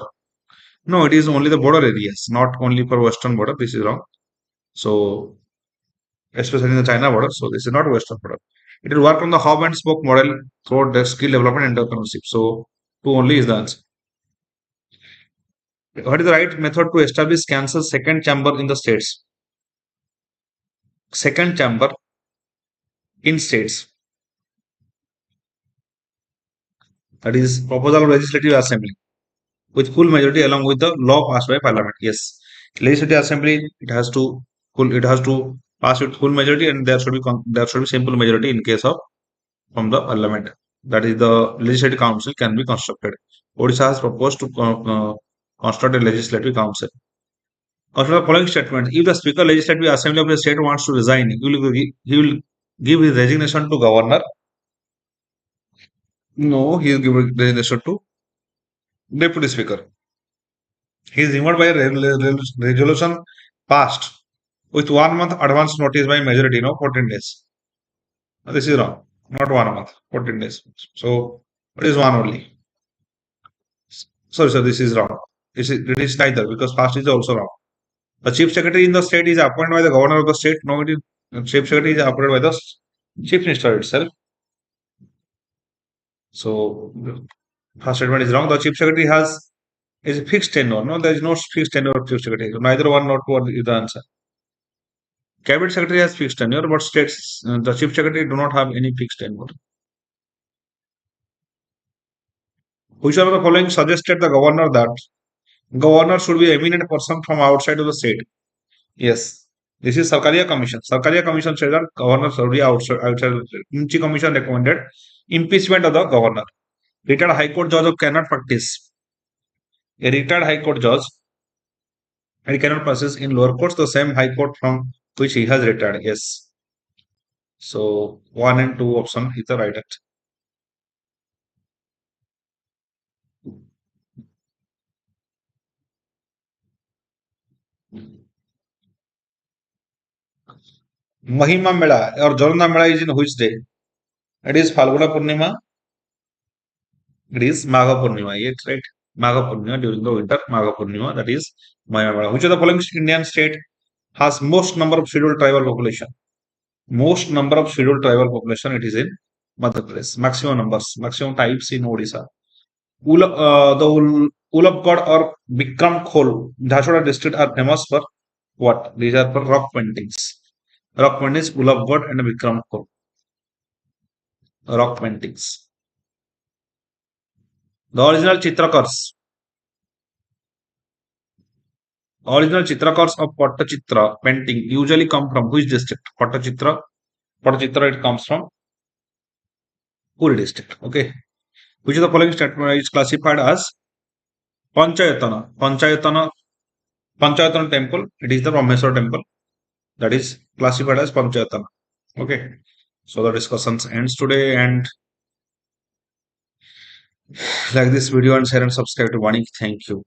No, it is only the border areas, not only for western border. This is wrong. So, especially in the China border. So, this is not western border. It will work on the hub and spoke model throughout the skill development and entrepreneurship. So, two only is the answer. What is the right method to establish cancer's second chamber in the states? Second chamber in states. That is proposal of legislative assembly with full majority along with the law passed by parliament. Yes, legislative assembly it has to pass with full majority, and there should be simple majority in case of from the parliament. That is the legislative council can be constructed. Odisha has proposed to construct a legislative council. Consider the following statement: if the Speaker Legislative Assembly of the state wants to resign, he will give his resignation to governor. No, he will give resignation to deputy speaker. He is removed by a resolution passed with 1 month advance notice by majority, no 14 days. This is wrong. Not 1 month, 14 days. So it is one only. Sorry, sir, this is wrong. It is neither because first is also wrong. The chief secretary in the state is appointed by the governor of the state. No, it is chief secretary is appointed by the chief minister itself. So the first statement is wrong. The chief secretary has is a fixed tenure. No, there is no fixed tenure of chief secretary. So neither one nor two is the answer. Cabinet secretary has fixed tenure, but states the chief secretary do not have any fixed tenure. Which one of the following suggested the governor that governor should be eminent person from outside of the state? Yes. This is Sarkaria Commission. Sarkaria Commission says that governor should be outside of the state. Inchi Commission recommended impeachment of the governor. Retired High Court judge cannot practice. A retired High Court judge and he cannot practice in lower courts, the same High Court from which he has retired. Yes. So one and two option is the right answer. Mahima Mela or Jorna Mela is in which day? It is Falguna Purnima. It is Magha Purnima. Yes, right. Magha Purnima during the winter. Magha Purnima. That is Mahima Mela. Which of the following Indian state has most number of scheduled tribal population? Most number of scheduled tribal population. It is in Madhya Pradesh. Maximum numbers. Maximum types in Odisha. The Ulapgad or Bikram Khol, Jharsuguda district are famous for what? These are for rock paintings. Rock paintings, Ulapgad and Bikram Khol. Rock paintings. The original Chitrakars of Pattachitra painting usually come from which district? Pattachitra it comes from Puri district. Okay. Which of the following statement is classified as Panchayatana? Panchayatana temple. It is the Rameswar temple. That is classified as Panchayatana. Okay. So the discussions ends today and like this video and share and subscribe to Vanik. Thank you.